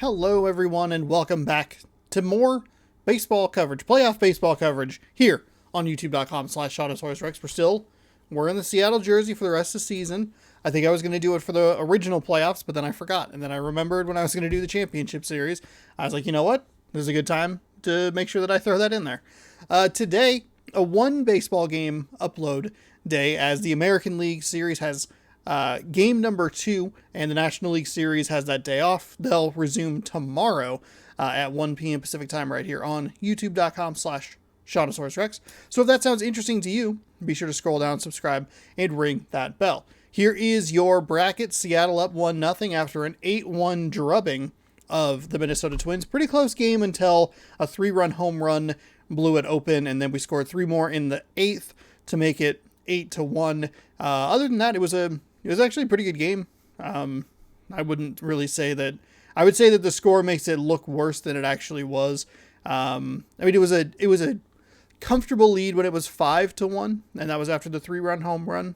Hello, everyone, and welcome back to more baseball coverage, playoff baseball coverage here on youtube.com/ShotosHorseRex. We're in the Seattle jersey for the rest of the season. I think I was going to do it for the original playoffs, but then I forgot. And then I remembered when I was going to do the championship series. I was like, you know what? This is a good time to make sure that I throw that in there. Today, a one baseball game upload day, as the American League Series has game number 2, and the National League Series has that day off. They'll resume tomorrow at 1 p.m. Pacific time right here on youtube.com/ShotosHorseRex. So if that sounds interesting to you, be sure to scroll down, subscribe, and ring that bell. Here is your bracket. Seattle up 1-0 after an 8-1 drubbing of the Minnesota Twins. Pretty close game until a 3-run home run blew it open, and then we scored 3 more in the 8th to make it 8-1. Other than that, it was actually a pretty good game. I wouldn't really say that. I would say that the score makes it look worse than it actually was. I mean, it was a comfortable lead when it was 5-1, and that was after the 3-run home run,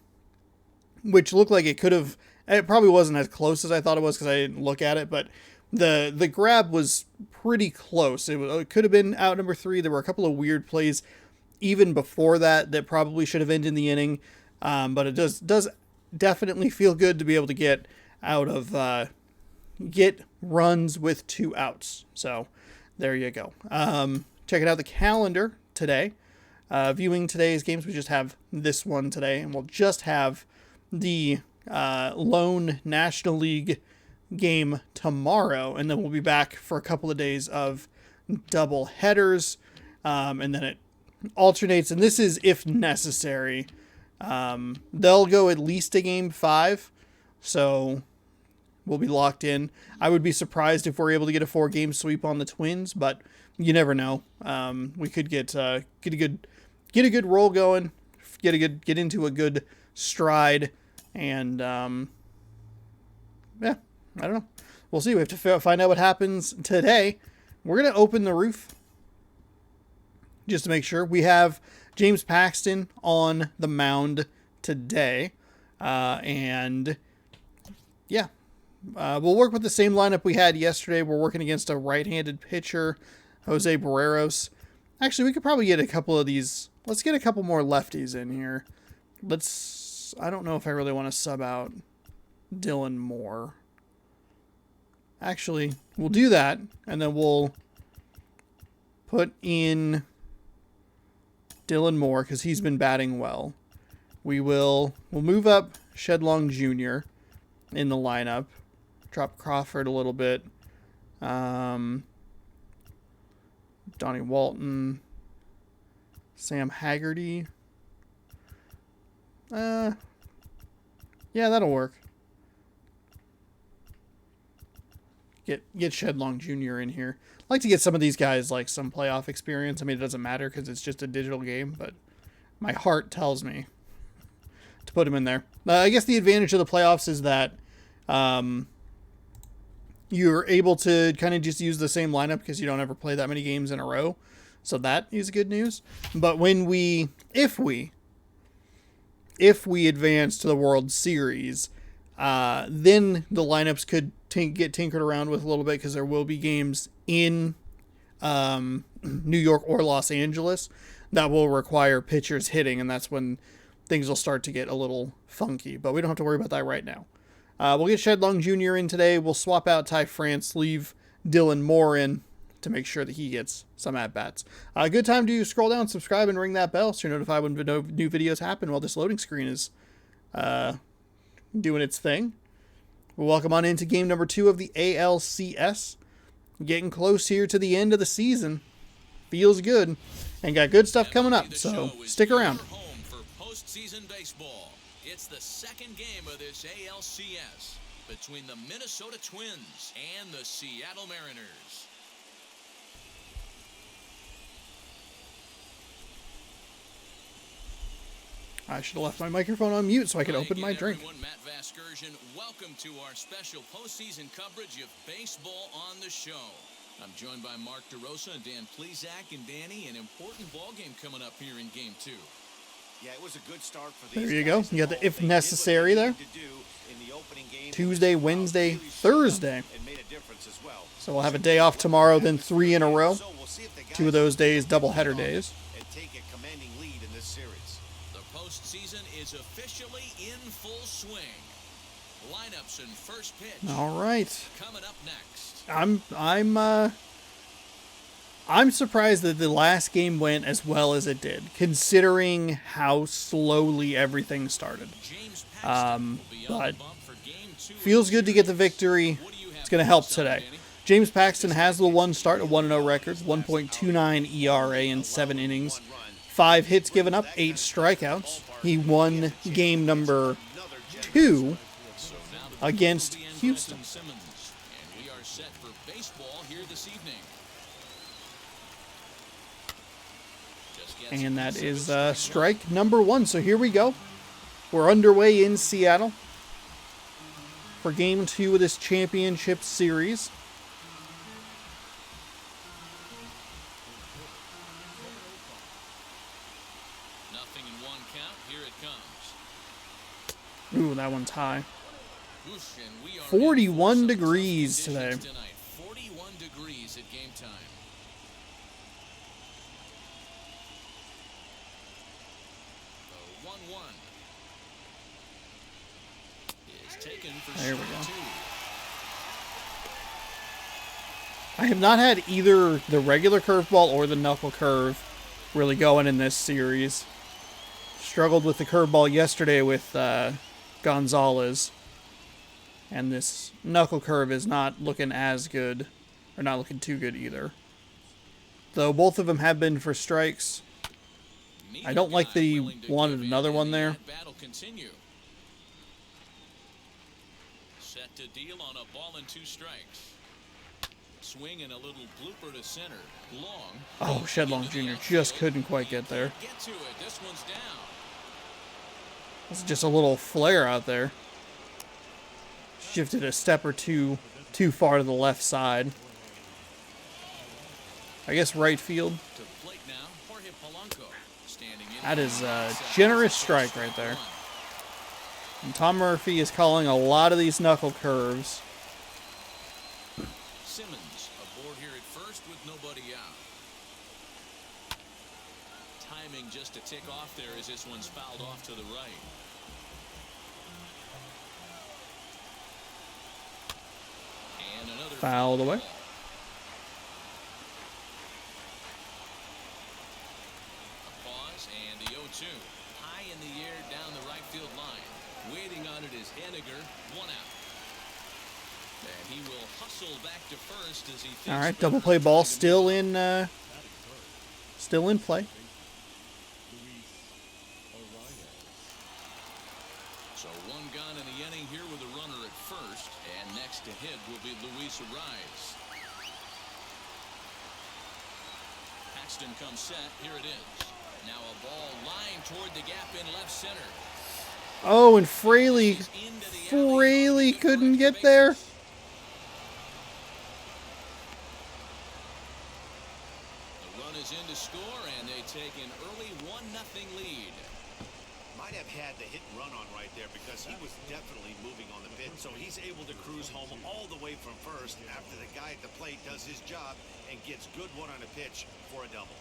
which looked like it could have. It probably wasn't as close as I thought it was because I didn't look at it, but the grab was pretty close. It could have been out number 3. There were a couple of weird plays even before that probably should have ended the inning, but it does definitely feel good to be able to get out of get runs with 2 outs. So there you go. Checking out the calendar today. Viewing today's games, we just have this one today, and we'll just have the lone National League game tomorrow, and then we'll be back for a couple of days of double headers, and then it alternates, and this is if necessary. They'll go at least to game 5, so we'll be locked in. I would be surprised if we're able to get a 4-game sweep on the Twins, but you never know. We could get a good roll going, get into a good stride, and yeah, I don't know. We'll see. We have to find out what happens today. We're gonna open the roof just to make sure. We have James Paxton on the mound today, and yeah, we'll work with the same lineup we had yesterday. We're working against a right-handed pitcher, Jose Barreros. Actually, we could probably get a couple of these. Let's get a couple more lefties in here. I don't know if I really want to sub out Dylan Moore. Actually, we'll do that, and then we'll put in Dylan Moore because he's been batting well. We'll move up Shedlong Jr. in the lineup. Drop Crawford a little bit. Donnie Walton. Sam Haggerty. Yeah, that'll work. Get Shedlong Jr. in here. I'd like to get some of these guys like some playoff experience. I mean, it doesn't matter because it's just a digital game, but my heart tells me to put him in there. I guess the advantage of the playoffs is that you're able to kind of just use the same lineup because you don't ever play that many games in a row. So that is good news. But if we advance to the World Series, then the lineups could get tinkered around with a little bit because there will be games in New York or Los Angeles that will require pitchers hitting, and that's when things will start to get a little funky. But we don't have to worry about that right now. We'll get Shedlong Jr. in today. We'll swap out Ty France, leave Dylan Moore in to make sure that he gets some at-bats. A good time to scroll down, subscribe, and ring that bell so you're notified when new videos happen while this loading screen is doing its thing. We'll welcome on into game number 2 of the ALCS. Getting close here to the end of the season. Feels good. And got good stuff coming up, so stick around. Home for postseason baseball. It's the second game of this ALCS between the Minnesota Twins and the Seattle Mariners. I should have left my microphone on mute so I could open my drink. Everyone, Matt Vasgersian, welcome to our special postseason coverage of baseball on the show. I'm joined by Mark DeRosa and Dan Plesac. And Danny, an important ball game coming up here in Game 2. Yeah, it was a good start for these There you go. You got the if necessary there. Tuesday, Wednesday, Thursday. So we'll have a day off tomorrow, then 3 in a row. So we'll see if the guys 2 of those days, doubleheader days. and take a commanding lead in this series. The postseason is officially in full swing. Lineups and first pitch. All right. Coming up next. I'm surprised that the last game went as well as it did, considering how slowly everything started. James Paxton will be on But the bump for game 2 of feels the good to get the series. victory. What do you have It's going to for help us, today. Danny? James Paxton has the 1 start, a 1-0 record, 1.29 ERA in 7 innings, 5 hits given up, 8 strikeouts. He won game number 2 So now the against will be in Houston. Brenton Simmons, and we are set for baseball here this evening. Just gets And that piece of is it, strike number 1. So here we go. We're underway in Seattle for game 2 of this championship series. Nothing in 1 count. Here it comes. Ooh, that one's high. Whoosh, and we are 41 in for some degrees tough today. conditions tonight. 41 degrees at game time. The 1-1 is taken for There we strike go. 2. I have not had either the regular curveball or the knuckle curve really going in this series. Struggled with the curveball yesterday with Gonzalez. And this knuckle curve is not looking as good, or not looking too good either. Though both of them have been for strikes. I don't like that he wanted another one there. Battle continue. Set to deal on a ball and 2 strikes. Swing and a little blooper to center. Long. Oh, Shedlong Jr. just couldn't quite get there. Get to it. This one's down. It's just a little flare out there. Shifted a step or two too far to the left side. I guess right field. To the plate now, Jorge Polanco standing in. That is a generous strike right there. And Tom Murphy is calling a lot of these knuckle curves. Simmons aboard here at first with nobody out. Timing just a tick off there as this one's fouled off to the right. And another Fouled away. ball. A pause and the 0-2. High in the air down the right field line. Waiting on it is Henniger. 1 out. And he will hustle back to first as he thinks All right, double play ball still in play. So 1 gone in the inning here with a runner at first, and next to hit will be Luis Ariz. Paxton comes set. Here it is. Now a ball lined toward the gap in left center. Oh, and Fraley Into the alley. couldn't get there. The run is in to score, and they take an early 1-0 lead. Might have had the hit and run on right there because he was definitely moving on the pitch. So he's able to cruise home all the way from first after the guy at the plate does his job and gets good one on a pitch for a double.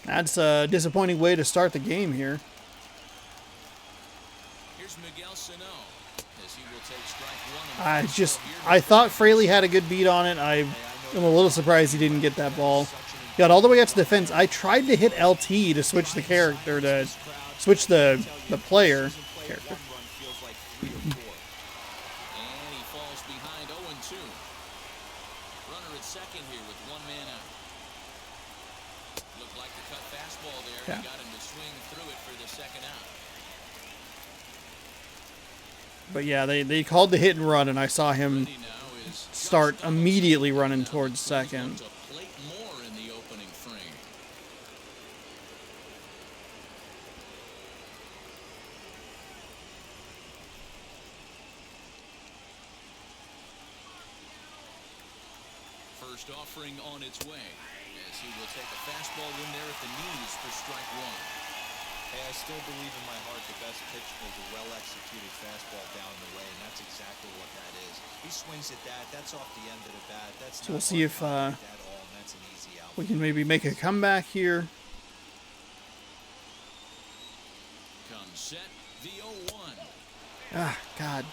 That's a disappointing way to start the game here. Here's Miguel Sano as he will take strike 1. I thought Fraley had a good beat on it. I'm a little surprised he didn't get that ball. Got all the way out to the fence. I tried to hit LT to switch the character, to switch the player character. And he falls behind 0-2. Runner at second here with 1 man out. Looked like the cut fastball there. Yeah. He got him to swing through it for the second out. But yeah, they called the hit and run, and I saw him Ready now is start Josh immediately Donaldson. running towards He's going second. to plate more in the opening frame. First offering on its way as he will take a fastball in there at the knees for strike 1. Hey, I still believe in my heart the best pitch is a well-executed fastball down the way, and that's exactly what that is. He he swings at that, that's off the end of the bat. That's So we'll not see if hard to hit at all, and that's an easy out. we can maybe make a comeback here. Come set, the 0-1. Ah, God.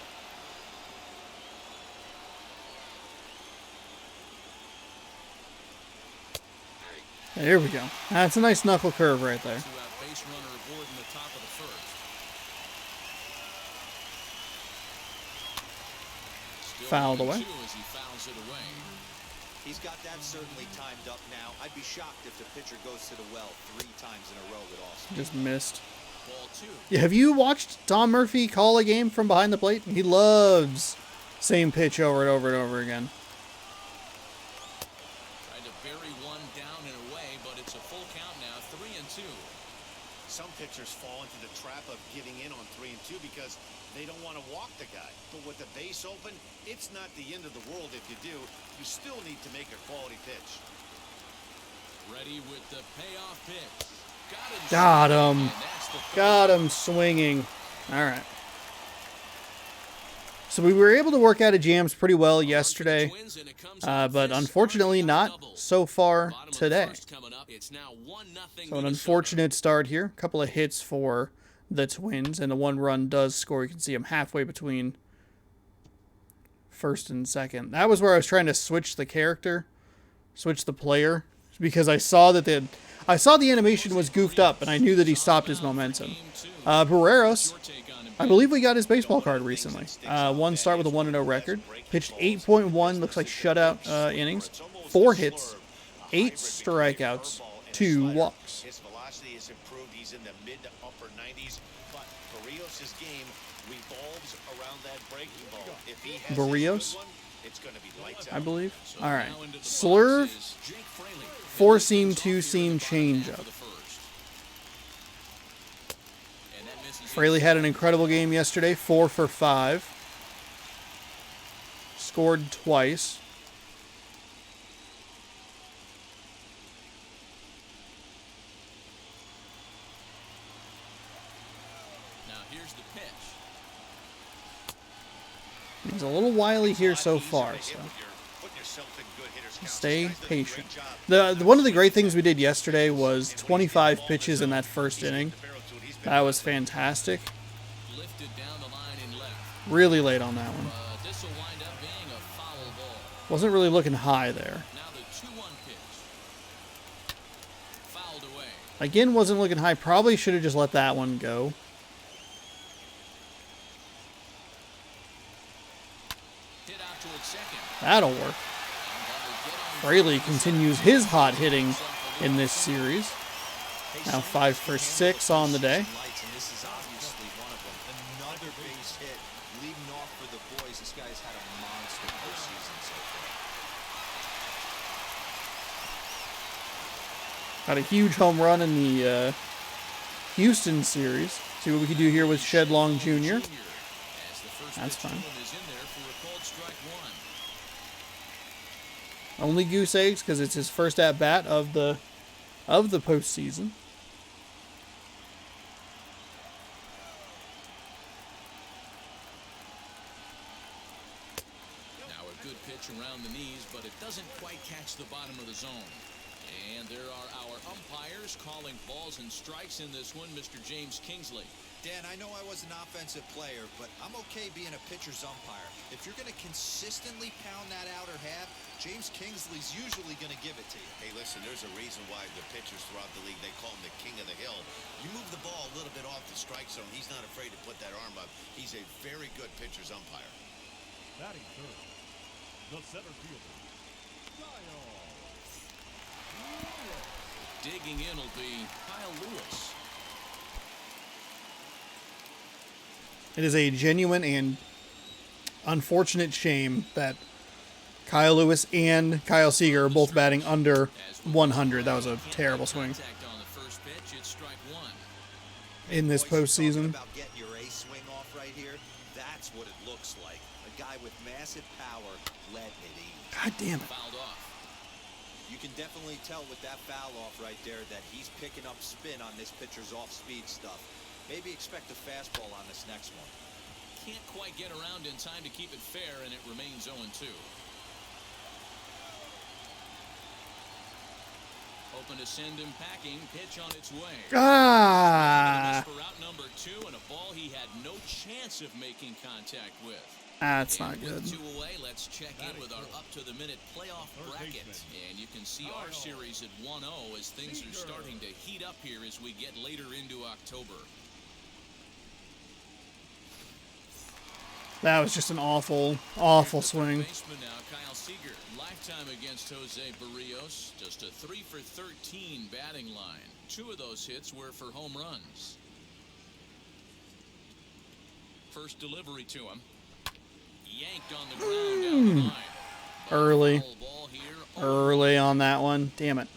There we go. That's a nice knuckle curve right there. Two-out base runner aboard in the top of the first. Still Fouled 1-2 away. as he fouls it away. He's got that certainly timed up now. I'd be shocked if the pitcher goes to the well 3 times in a row with Austin. Just missed. Ball 2. Yeah, have you watched Tom Murphy call a game from behind the plate? He loves same pitch over and over and over again. Tried to bury one down and away, but it's a full count now, 3-2. Some pitchers fall into the trap of getting in on 3 and 2 because they don't want to walk the guy. But with the base open, it's not the end of the world if you do. You still need to make a quality pitch. Ready with the payoff pitch. Got him. And that's the third. Got him swinging. All right. So we were able to work out of jams pretty well yesterday, Twins, and it comes up but this unfortunately RBI not double. so far Bottom of the today. first coming up. It's now 1-0 So an Minnesota. unfortunate start here. A couple of hits for the Twins, and the one run does score. You can see I'm halfway between first and second. That was where I was trying to switch the character, switch the player, because I saw that the animation was goofed up, and I knew that he stopped his momentum. Barreros, I believe we got his baseball card recently. One start with a 1-0 record. Pitched 8.1, looks like shutout innings. 4 hits, 8 strikeouts, 2 walks. His velocity has improved. He's in the mid to upper 90s. But Barrios' game revolves around that breaking ball. If he has Barrios? a good one, it's going to be lights out. I believe. So All right. now into the box Slurve, is Jake Fraley. 4-seam, 2-seam changeup. And that misses Fraley had an incredible game yesterday, 4 for 5. Scored twice. Now here's the pitch. He's a little wily here so far, so Put yourself in good hitters' count. stay This guy's doing a patient. great job. One of the great things we did yesterday was 25 pitches in that first inning. That was fantastic. Lifted down the line in left. Really late on that one. This will wind up being a foul ball. Wasn't really looking high there. Now the 2-1 pitch. Fouled away. Again, wasn't looking high. Probably should have just let that one go. Hit out towards second. That'll work. And that will get on Fraley continues his hot hitting in this series. Now 5 for 6 on the day. Lights, and this is obviously one of them. Another base hit, leading off for the boys. This guy's had a monster postseason so far. Got a huge home run in the Houston series. See what we can do here with Shed Long Jr. As the first That's pitch fine. to him is in there for a called strike 1. Only goose eggs because it's his first at bat of the postseason. Now a good pitch around the knees, but it doesn't quite catch the bottom of the zone. And there are our umpires calling balls and strikes in this one, Mr. James Kingsley. Dan, I know I was an offensive player, but I'm okay being a pitcher's umpire. If you're going to consistently pound that outer half, James Kingsley's usually going to give it to you. Hey, listen, there's a reason why the pitchers throughout the league, they call him the king of the hill. You move the ball a little bit off the strike zone, he's not afraid to put that arm up. He's a very good pitcher's umpire. Batting third, the center fielder, Kyle. Digging in will be Kyle Lewis. It is a genuine and unfortunate shame that Kyle Lewis and Kyle Seager are both batting under 100. That was a terrible swing Contact on the first pitch, it's strike 1. in this Boys, you're postseason. talking about getting your ace swing off right here. That's what it looks like. A guy with massive power letting it eat. God damn it. Fouled off. You can definitely tell with that foul off right there that he's picking up spin on this pitcher's off-speed stuff. Maybe expect a fastball on this next one. can't quite get around in time to keep it fair, and it remains 0-2. Hoping to send him packing. Pitch on its way. Ah, For route number 2, and a ball he had no chance of making contact with. that's And not good. with 2 away, let's check in with our up-to-the-minute playoff bracket. And you can see our series at 1-0 as things are starting to heat up here as we get later into October. That was just an awful, awful swing. Baseman now, Kyle Seager. Lifetime against Jose Barrios. Just a 3 for 13 batting line. 2 of those hits were for home runs. First delivery to him. Yanked on the ground down the line. Early. Foul ball here. Early on that one. Damn it.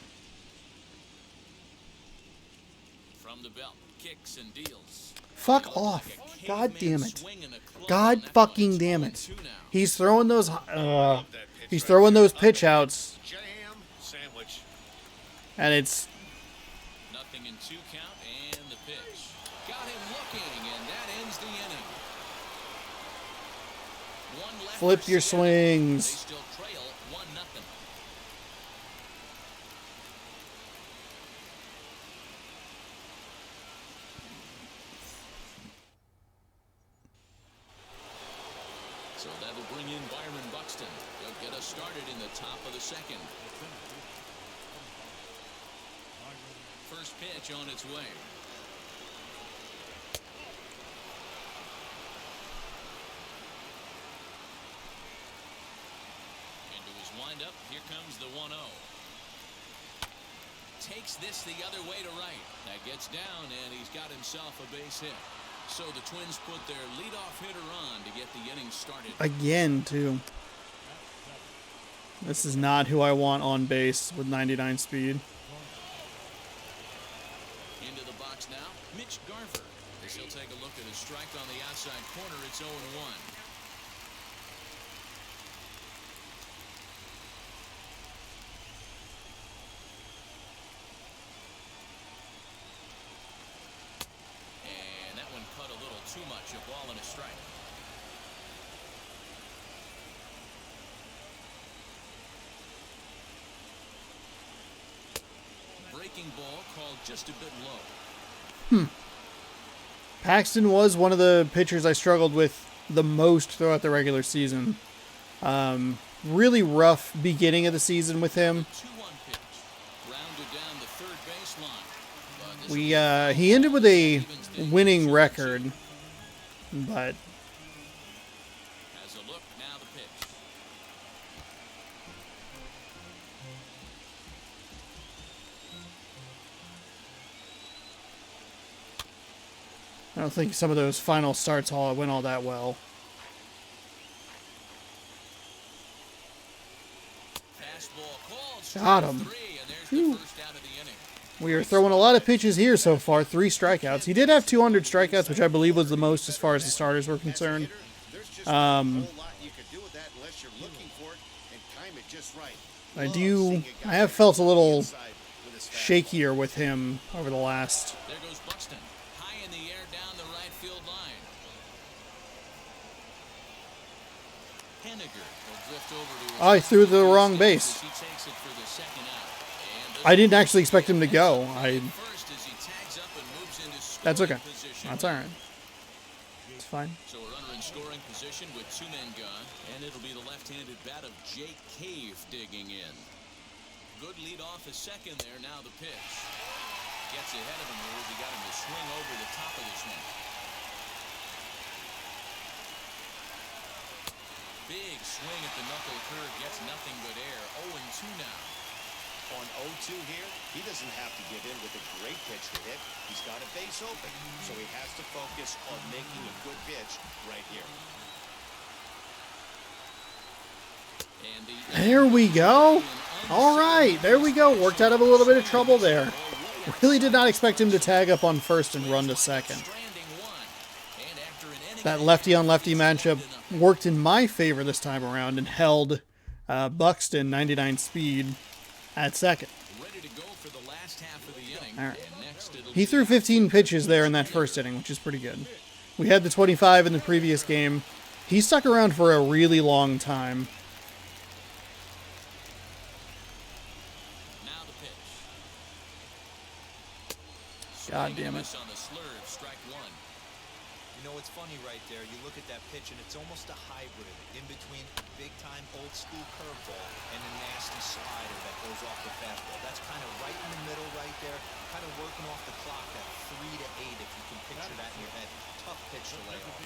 From the belt. Kicks and deals. Fuck off. God damn it. God fucking damn it. He's throwing those pitch outs, Jam sandwich. and it's Nothing in 2 count, and the pitch. Got him looking, and that ends the inning. One left flip for your Seattle. They swings. still trail 1-0. So that'll bring in Byron Buxton. He'll get us started in the top of the second. First pitch on its way. Into his windup. Here comes the 1-0. Takes this the other way to right. That gets down, and he's got himself a base hit. So the Twins put their leadoff hitter on to get the inning started. Again, too. This is not who I want on base with 99 speed. Into the box now, Mitch Garver. As he'll take a look at a strike on the outside corner. It's 0-1. And that one cut a little too much. A ball and a strike. Breaking ball called just a bit low. Paxton was one of the pitchers I struggled with the most throughout the regular season. Really rough beginning of the season with him. 2-1 pitch. Grounded down the third baseline. He ended with a winning record, but Has a look, now the pitch. I don't think some of those final starts went all that well. Fastball called. Got Strike him. 3, and there's the first out of the inning. We are throwing a lot of pitches here so far. 3 strikeouts. He did have 200 strikeouts, which I believe was the most as far as the starters were concerned. There's just not a whole lot you can do with that unless you're looking for it and time it just right. I have felt a little shakier with him over the last. There goes Buxton. High in the air down the right field line. Henniger will drift over to his I threw the wrong base. as he takes it for the second out. And I didn't actually expect him to go. first as he tags up and moves into That's scoring okay. position. That's all right. It's fine. So a runner in scoring position with 2 men gone, and it'll be the left-handed bat of Jake Cave digging in. Good lead off his second there. Now the pitch. Gets ahead of him as he got him to swing over the top of this one. Big swing at the knuckle curve. Gets nothing but air. 0-2 now. On 0-2 here, he doesn't have to give in with a great pitch to hit. He's got a base open, so he has to focus on making a good pitch right here. And the There we go. All right. There we go. Worked out of a little bit of trouble there. Really did not expect him to tag up on first and run to second. stranding one. And after an inning, That lefty on lefty matchup worked in my favor this time around and held Buxton 99 speed at second. ready to go for the last half of the inning. All right. And next it'll He threw 15 pitches there in that first inning, which is pretty good. We had the 25 in the previous game. He stuck around for a really long time. Now the pitch. God damn it. On the slurve, strike one. You know, it's funny right there. You look at that pitch, and it's almost a hybrid in between a big-time old-school curveball and a nasty slider that goes off the fastball. That's kind of right in the middle right there, kind of working off the clock at 3 to 8, if you can picture that in your head. Tough pitch to lay off.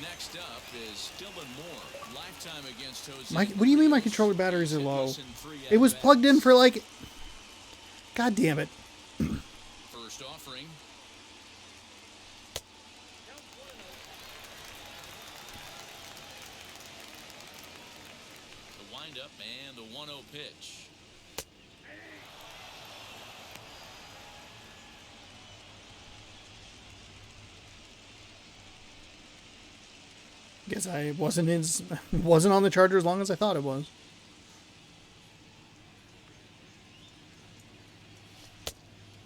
Next up is Dylan Moore. Lifetime against Jose. What do you mean my controller batteries are low? It was plugged in for like... God damn it. First offering. The windup and the 1-0 pitch. Guess I wasn't on the charger as long as I thought it was.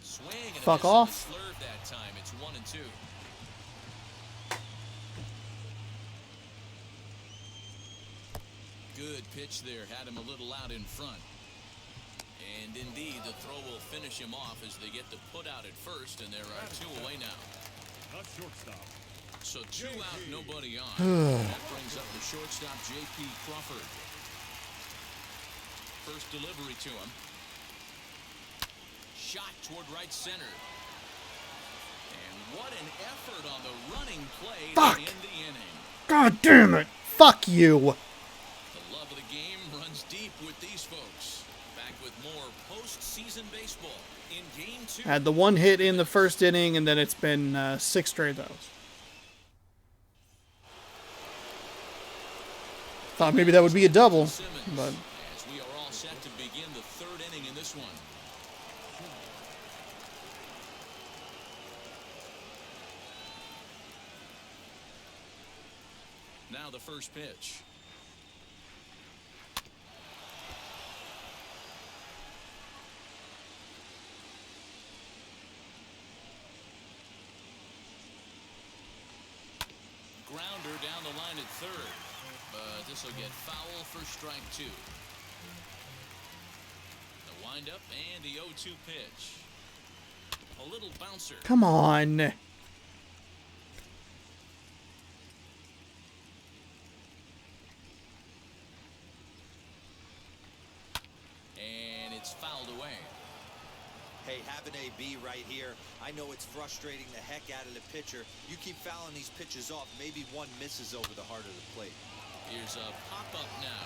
Swing and a Fuck miss on the off. slurve that time. It's 1-2. Good pitch there. Had him a little out in front. And indeed, the throw will finish him off as they get the put out at first, and there are 2 away now. Not shortstop. So 2 out, nobody on. That brings up the shortstop, J.P. Crawford. First delivery to him. Shot toward right center. And what an effort on the running play Fuck. to end the inning. God damn it. Fuck you. The love of the game runs deep with these folks. Back with more postseason baseball in Game 2. Had the one hit in the first inning, and then it's been 6 straight outs. Thought maybe that would be a double, but As we are all set to begin the 3rd inning in this one. Now the first pitch. Grounder down the line at 3rd. But this will get foul for strike 2. The windup and the 0-2 pitch. A little bouncer. come on. And it's fouled away. Hey, having a B right here, I know it's frustrating the heck out of the pitcher. You keep fouling these pitches off, maybe one misses over the heart of the plate. Here's a pop-up now.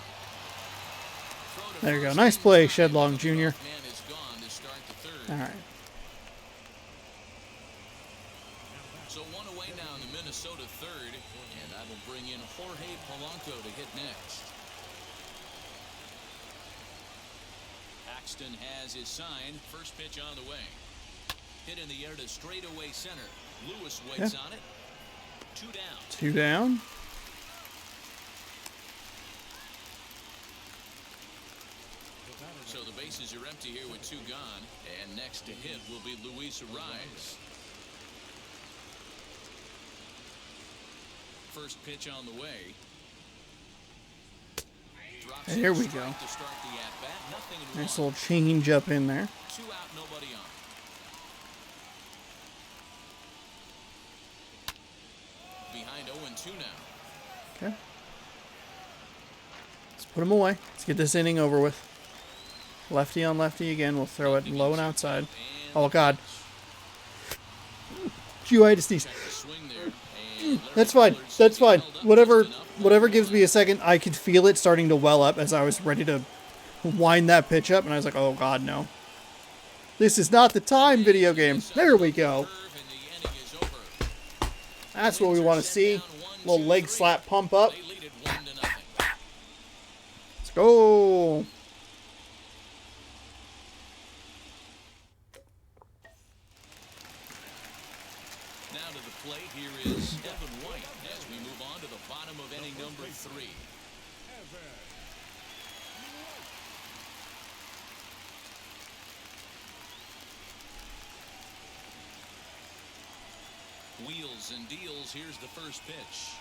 Throw to There you go. first Nice in play, time. Shedlong The Jr. man is gone to start the 3rd. All right. So 1 away now in the Minnesota 3rd, and that'll bring in Jorge Polanco to hit next. Paxton has his sign. First pitch on the way. Hit in the air to straightaway center. Lewis waits on it. 2 down. 2 down. So the bases are empty here with 2 gone, and next to hit will be Luis Ariz. First pitch on the way. Drops There in we strike go. to start the at-bat. Nothing in Nice one. little change up in there. 2 out, nobody on. Behind 0-2 now. Okay. Let's put him away. Let's get this inning over with. Lefty on lefty again. We'll throw it low and outside. Oh, God. Q-itis. Swing there. And That's fine. Larry That's Miller fine. held up Whatever, just enough. whatever gives me a second. I could feel it starting to well up as I was ready to wind that pitch up, and I was like, "Oh God, no! This is not the time." Video game. There we go. Curve and the inning is over. That's what we want to see. Little leg slap pump up. They lead it 1-0. Let's go. Now to the plate, here is Evan White as we move on to the bottom of inning number 3. Wheels and deals. Here's the first pitch.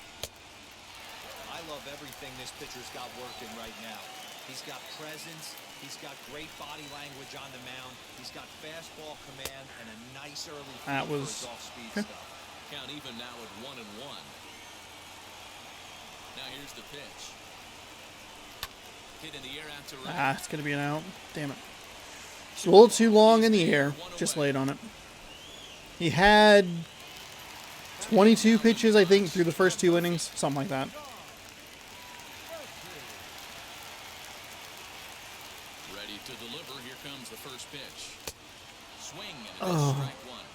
I love everything this pitcher's got working right now. He's got presence. He's got great body language on the mound. He's got fastball command and a nice early That feel for was- his off-speed stuff. Count even now at 1-1. Now here's the pitch. Hit in the air out to right. Ah, it's going to be an out. Damn it. It's a little too long in the air. Just laid on it. He had 22 pitches, I think, through the first 2 innings. Something like that. Ready to deliver. Here comes the first pitch. Swing and a miss, strike one.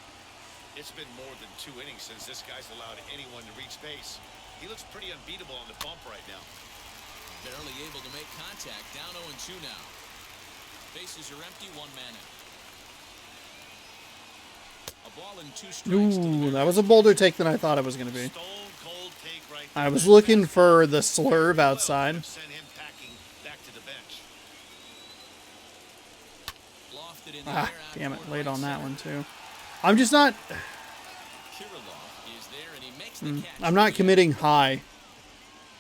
It's been more than 2 innings since this guy's allowed anyone to reach base. He looks pretty unbeatable on the bump right now. Barely able to make contact. Down 0-2 now. Bases are empty. 1 man out. A ball and 2 strikes. to the Ooh, that was a bolder take than I thought it was going to be. Stone cold take right I there. was looking for the slurve outside. Send him packing back to the bench. Lofted in the Ah, air out damn it. toward Laid right on that center. one, too. I'm just not... Kirilov is there and he makes the catch. I'm not committing high.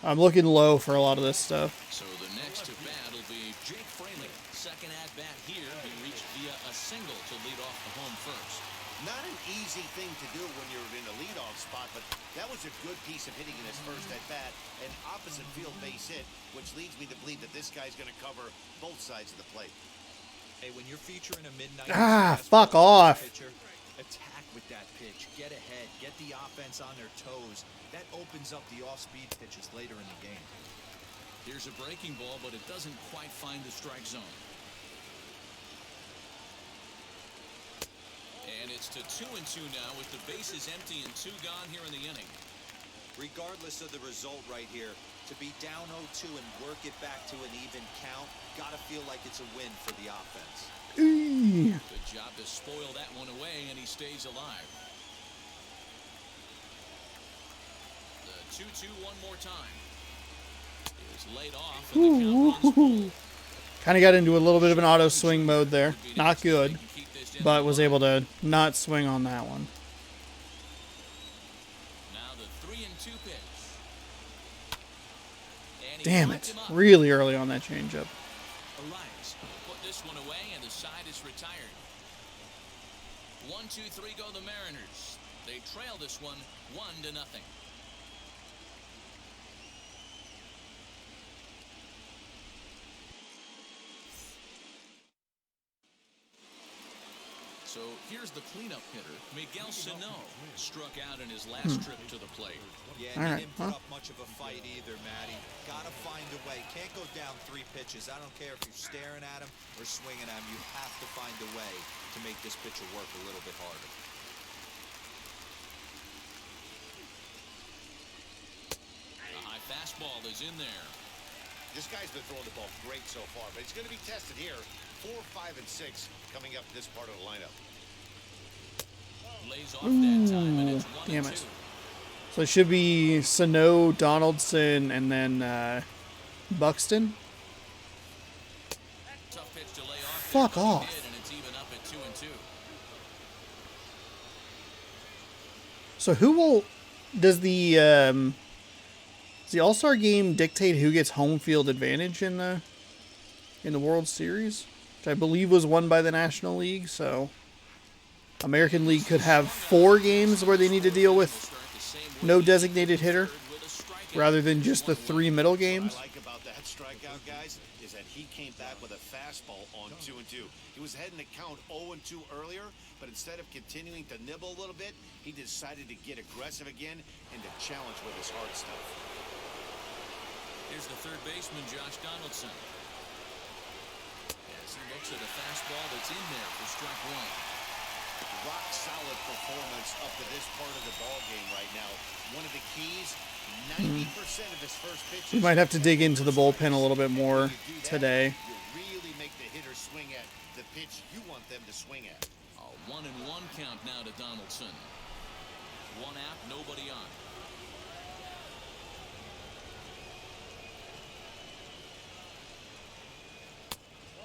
I'm looking low for a lot of this stuff. So the next to bat will be Jake Fraley. Second at bat here. He reached via a single to lead off the home first. Not an easy thing to do when you're in a leadoff spot, but that was a good piece of hitting in his first at bat. An opposite field base hit, which leads me to believe that this guy's going to cover both sides of the plate. Hey, when you're featuring a midnight Fuck off. pitcher, attack with that pitch. Get ahead. Get the offense on their toes. That opens up the off-speed pitches later in the game. Here's a breaking ball, but it doesn't quite find the strike zone. And it's to 2-2 now with the bases empty and 2 gone here in the inning. Regardless of the result right here, to be down 0-2 and work it back to an even count, gotta feel like it's a win for the offense. Good job to spoil that one away, and he stays alive. The 2-2 one more time. Is laid off, and the count runs full. Kind of got into a little bit of an auto swing mode there. Not good, but was able to not swing on that one. Now the 3-2 pitch. And he Damn wiped it. him up. Really early on that changeup. Elias put this one away, and the side is retired. 1-2-3 go the Mariners. They trail this one 1-0. So here's the cleanup hitter, Miguel Sano, struck out in his last trip to the plate. Yeah, All he right, didn't put well. up much of a fight either, Matty. Gotta find a way. Can't go down 3 pitches. I don't care if you're staring at him or swinging at him. You have to find a way to make this pitcher work a little bit harder. A high fastball is in there. This guy's been throwing the ball great so far, but he's going to be tested here. 4, 5, and 6 coming up this part of the lineup. Lays off that time, and it's 1-2. Damn it. So it should be Sano, Donaldson, and then Buxton. Tough pitch to lay off. Fuck That's what he off. did, and it's even up at 2-2. So who will... Does the All-Star game dictate who gets home field advantage in the World Series? Which I believe was won by the National League, so American League could have 4 games where they need to deal with no designated hitter rather than just the 3 middle games. What I like about that strikeout, guys, is that he came back with a fastball on 2-2. He was heading to count 0-2 earlier, but instead of continuing to nibble a little bit, he decided to get aggressive again and to challenge with his hard stuff. Here's the third baseman, Josh Donaldson. As he looks at a fastball that's in there for strike one. Rock solid performance up to this part of the ball game right now. One of the keys, 90% of his first pitches. We might have to dig into the bullpen a little bit more today. You really make the hitter swing at the pitch you want them to swing at. A 1-1 count now to Donaldson. 1 out, nobody on.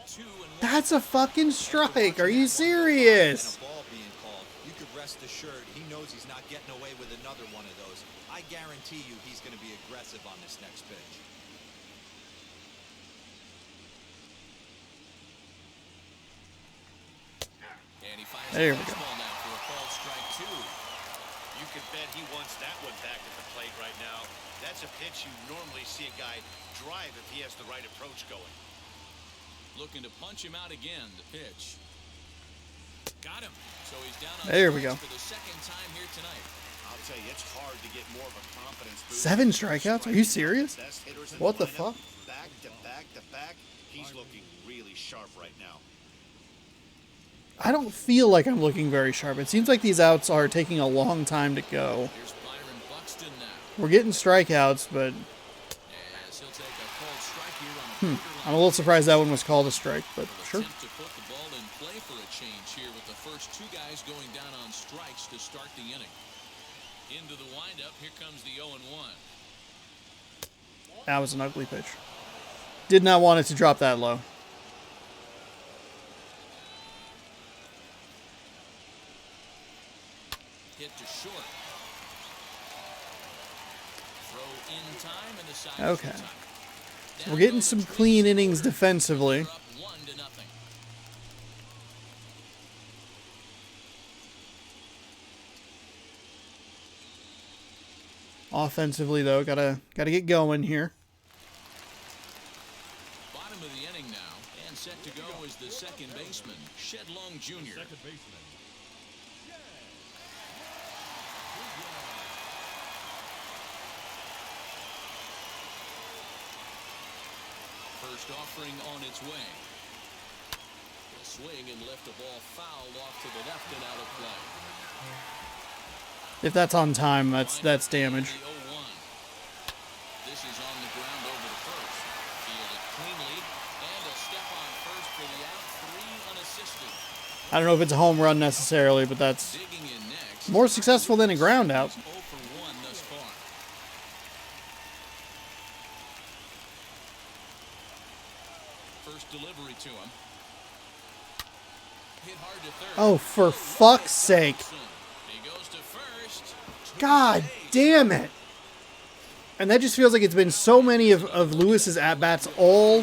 Two and one. That's a fucking strike. Are you serious? And a ball being called. You could rest assured, he knows he's not getting away with another one of those. I guarantee you he's going to be aggressive on this next pitch. And he fires There a we go. fastball now for a called strike 2. You can bet he wants that one back at the plate right now. That's a pitch you normally see a guy drive if he has the right approach going. Looking to punch him out again. The pitch. Got him. So he's down on There we go. for the second time here tonight. I'll tell you, it's hard to get more of a confidence boost. 7 strikeouts? Are you serious? Best hitters in What the lineup, fuck? Back to back to back. He's looking really sharp right now. I don't feel like I'm looking very sharp. It seems like these outs are taking a long time to go. Here's Byron Buxton now. We're getting strikeouts, but As he'll take a called strike here on the I'm a little surprised that one was called a strike, but sure. Attempt to put the ball in play for a change here with the first 2 guys going down on strikes to start the inning. Into the windup, here comes the 0-1. That was an ugly pitch. Did not want it to drop that low. Hit to short. Throw in time and the side Okay. is in time. So we're getting some clean innings defensively. Up 1-0. Offensively, though, gotta get going here. Bottom of the inning now, and set to go is the second baseman, Shedlong Jr. Second baseman. First offering on its way. A swing and lift a ball foul off to the left and out of play. If that's on time, that's damage. The 0-1. This is on the ground over to first. Fielded cleanly, and a step on first for the out, 3 unassisted. I don't know if it's a home run necessarily, but that's Digging in next. more successful than a ground out. 0 for 1 thus far. First delivery to him. Hit hard to third. Oh, for fuck's sake. He goes to first. God damn it. And that just feels like it's been so many of Lewis's at-bats all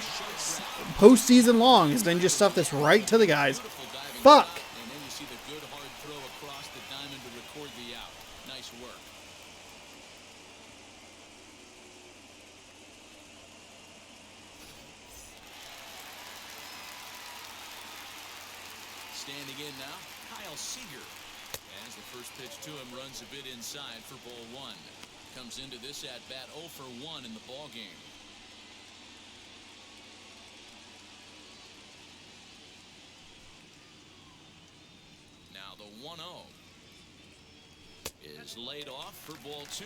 postseason long. It's been just stuff that's right to the guys. Fuck. And then you see the good hard throw across the diamond to record the out. Nice work. Standing in now, Kyle Seager. As the first pitch to him runs a bit inside for ball 1. Comes into this at bat 0 for 1 in the ball game. Now the 1-0 is laid off for ball 2.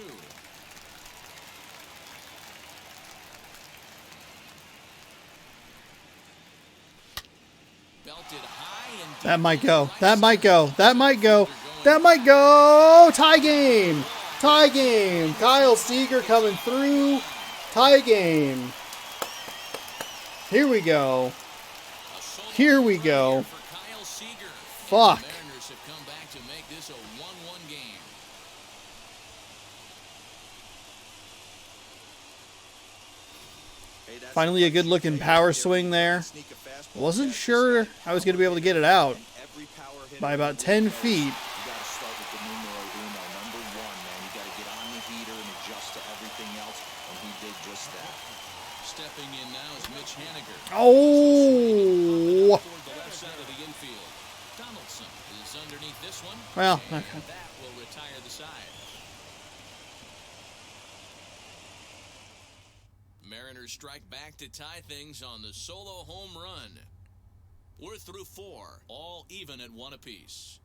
Belted high and deep. That might go. That might go. That might go. That might go. Tie game. Tie game. Kyle Seager coming through. Tie game. Here we go. Here we go. For Kyle Seager. Fuck. The Mariners have come back to make this a 1-1 game. Finally a good looking power swing there. Wasn't sure I was going to be able to get it out by about 10 feet. You got to start with the numero uno, number 1, man. You got to get on the heater and adjust to everything else, and he did just that. Stepping in now is Mitch Haniger. Oh. Toward the left side of the infield. Donaldson is underneath this one. Well, and okay. that will retire the side. Mariners strike back to tie things on the solo home run. We're through 4, all even at 1 apiece.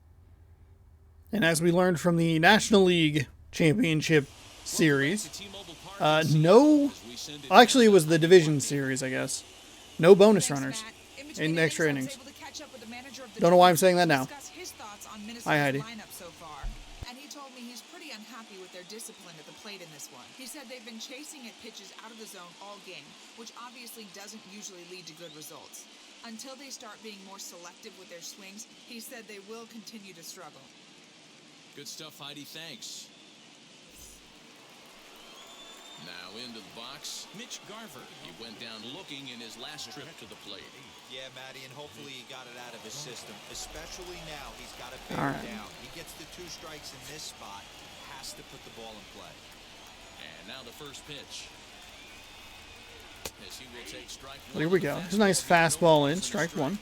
And as we learned from the National League Championship Series, actually it was the Division Series, I guess. No bonus runners in extra innings. Don't know why I'm saying that now. Hi, Heidi. And he told me he's pretty unhappy with their discipline at the plate in this one. He said they've been chasing at pitches out of the zone all game, which obviously doesn't usually lead to good results. Until they start being more selective with their swings, he said they will continue to struggle. Good stuff, Heidi. Thanks. Now into the box, Mitch Garver. He went down looking in his last trip to the plate. Yeah, Matty, and hopefully he got it out of his system. Especially now, he's got it bear down. He gets the 2 strikes in this spot, has to put the ball in play. And now the first pitch. As he will take strike one. Here we go. There's a nice fastball in, strike 1.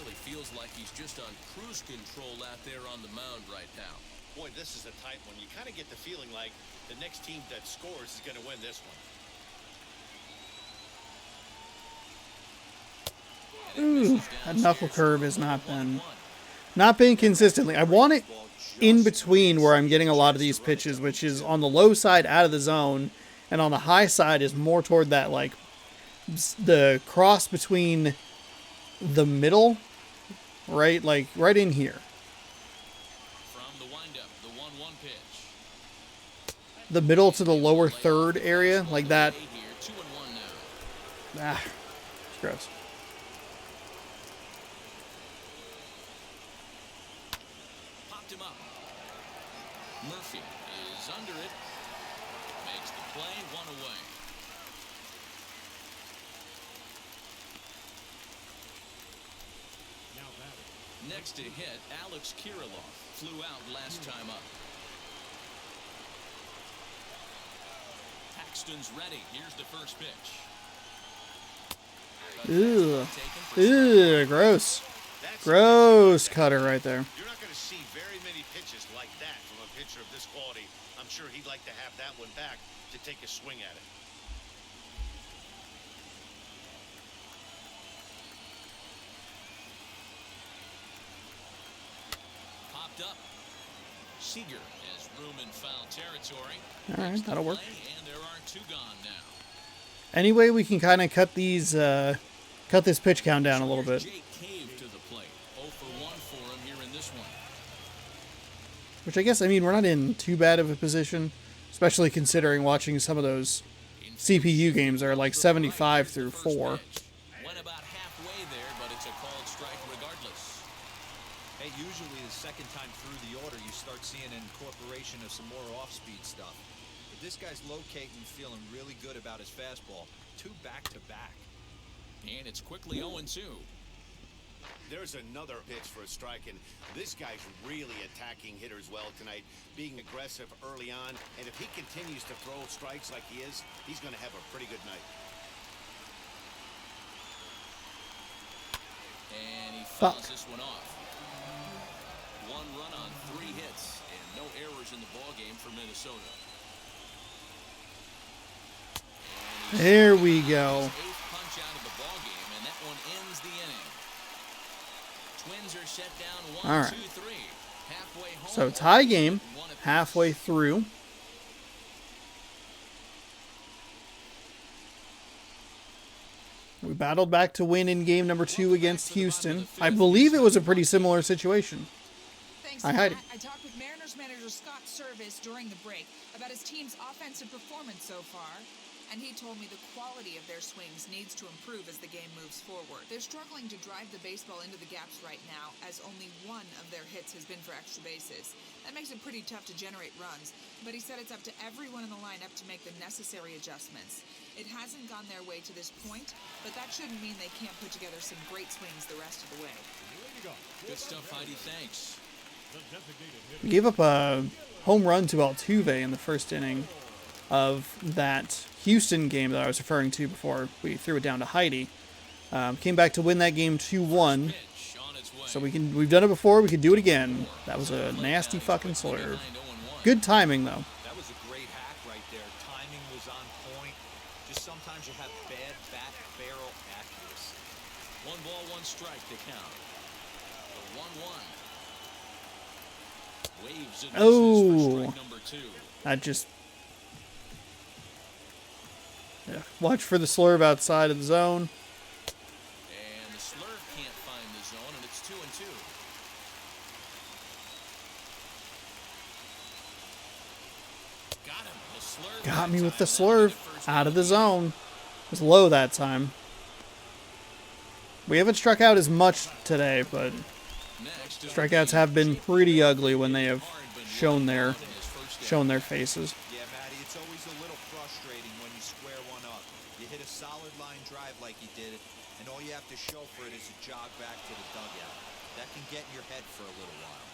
Really feels like he's just on cruise control out there on the mound right now. Boy, this is a tight one. You kind of get the feeling like the next team that scores is going to win this one. Ooh, that knuckle curve has not been consistently. I want it in between where I'm getting a lot of these pitches, which is on the low side out of the zone, and on the high side is more toward that, like, the cross between the middle, right? Like, right in here. From the windup, the 1-1 pitch. The middle to the lower third area, like that. Here, 2-1 now. Ah, it's gross. Popped him up. Murphy is under it. Makes the play, 1 away. Next to hit, Alex Kirilov flew out last time up. Paxton's ready. Here's the first pitch. Ew. Ew, gross. Gross cutter right there. You're not going to see very many pitches like that from a pitcher of this quality. I'm sure he'd like to have that one back to take a swing at it. Popped up. Seager has room in foul territory. All right, that'll work. And there are 2 gone now. Any way we can kind of cut these, cut this pitch count down a little bit. Jake Cave to the plate. 0 for 1 for him here in this one. Which I guess, I mean, we're not in too bad of a position, especially considering watching some of those CPU games are like 75 through 4. Went about halfway there, but it's a called strike regardless. Hey, usually the second time through the order, you start seeing an incorporation of some more off-speed stuff. But this guy's locating, feeling really good about his fastball. 2 back-to-back. And it's quickly 0-2. There's another pitch for a strike, and this guy's really attacking hitters well tonight, being aggressive early on, and if he continues to throw strikes like he is, he's going to have a pretty good night. And he fouls this one off. 1 run on 3 hits, and no errors in the ballgame for Minnesota. There we go. 8th punch out of the ballgame, and that one ends the inning. Twins are set down 1-2-3. All right. Halfway home. So tie game, halfway through. We battled back to win in game number 2 against Houston. I believe it was a pretty similar situation. Thanks, Hi, Matt. Heidi. I talked with Mariners manager Scott Service during the break about his team's offensive performance so far, and he told me the quality of their swings needs to improve as the game moves forward. They're struggling to drive the baseball into the gaps right now, as only 1 of their hits has been for extra bases. That makes it pretty tough to generate runs, but he said it's up to everyone in the lineup to make the necessary adjustments. It hasn't gone their way to this point, but that shouldn't mean they can't put together some great swings the rest of the way. Good stuff, Heidi. Thanks. We gave up a home run to Altuve in the first inning of that Houston game that I was referring to before we threw it down to Heidi. Came back to win that game 2-1. Pitch on its way. So we've done it before, we can do it again. That was a nasty fucking slurve. Good timing though. That was a great hack right there. Timing was on point. Just sometimes you have bad bat barrel accuracy. 1 ball, 1 strike to count. The 1-1. Waves and Oh. misses for strike number 2. That just... Yeah. Watch for the slurve outside of the zone. And the slurve can't find the zone, and it's 2-2. Got him. The slurve Got me that with the time. slurve. First Out of the zone. It was low that time. We haven't struck out as much today, but Next, strikeouts have been pretty ugly when they have shown their faces. Yeah, Matty, it's always a little frustrating when you square one up. You hit a solid line drive like he did, and all you have to show for it is a jog back to the dugout. That can get in your head for a little while.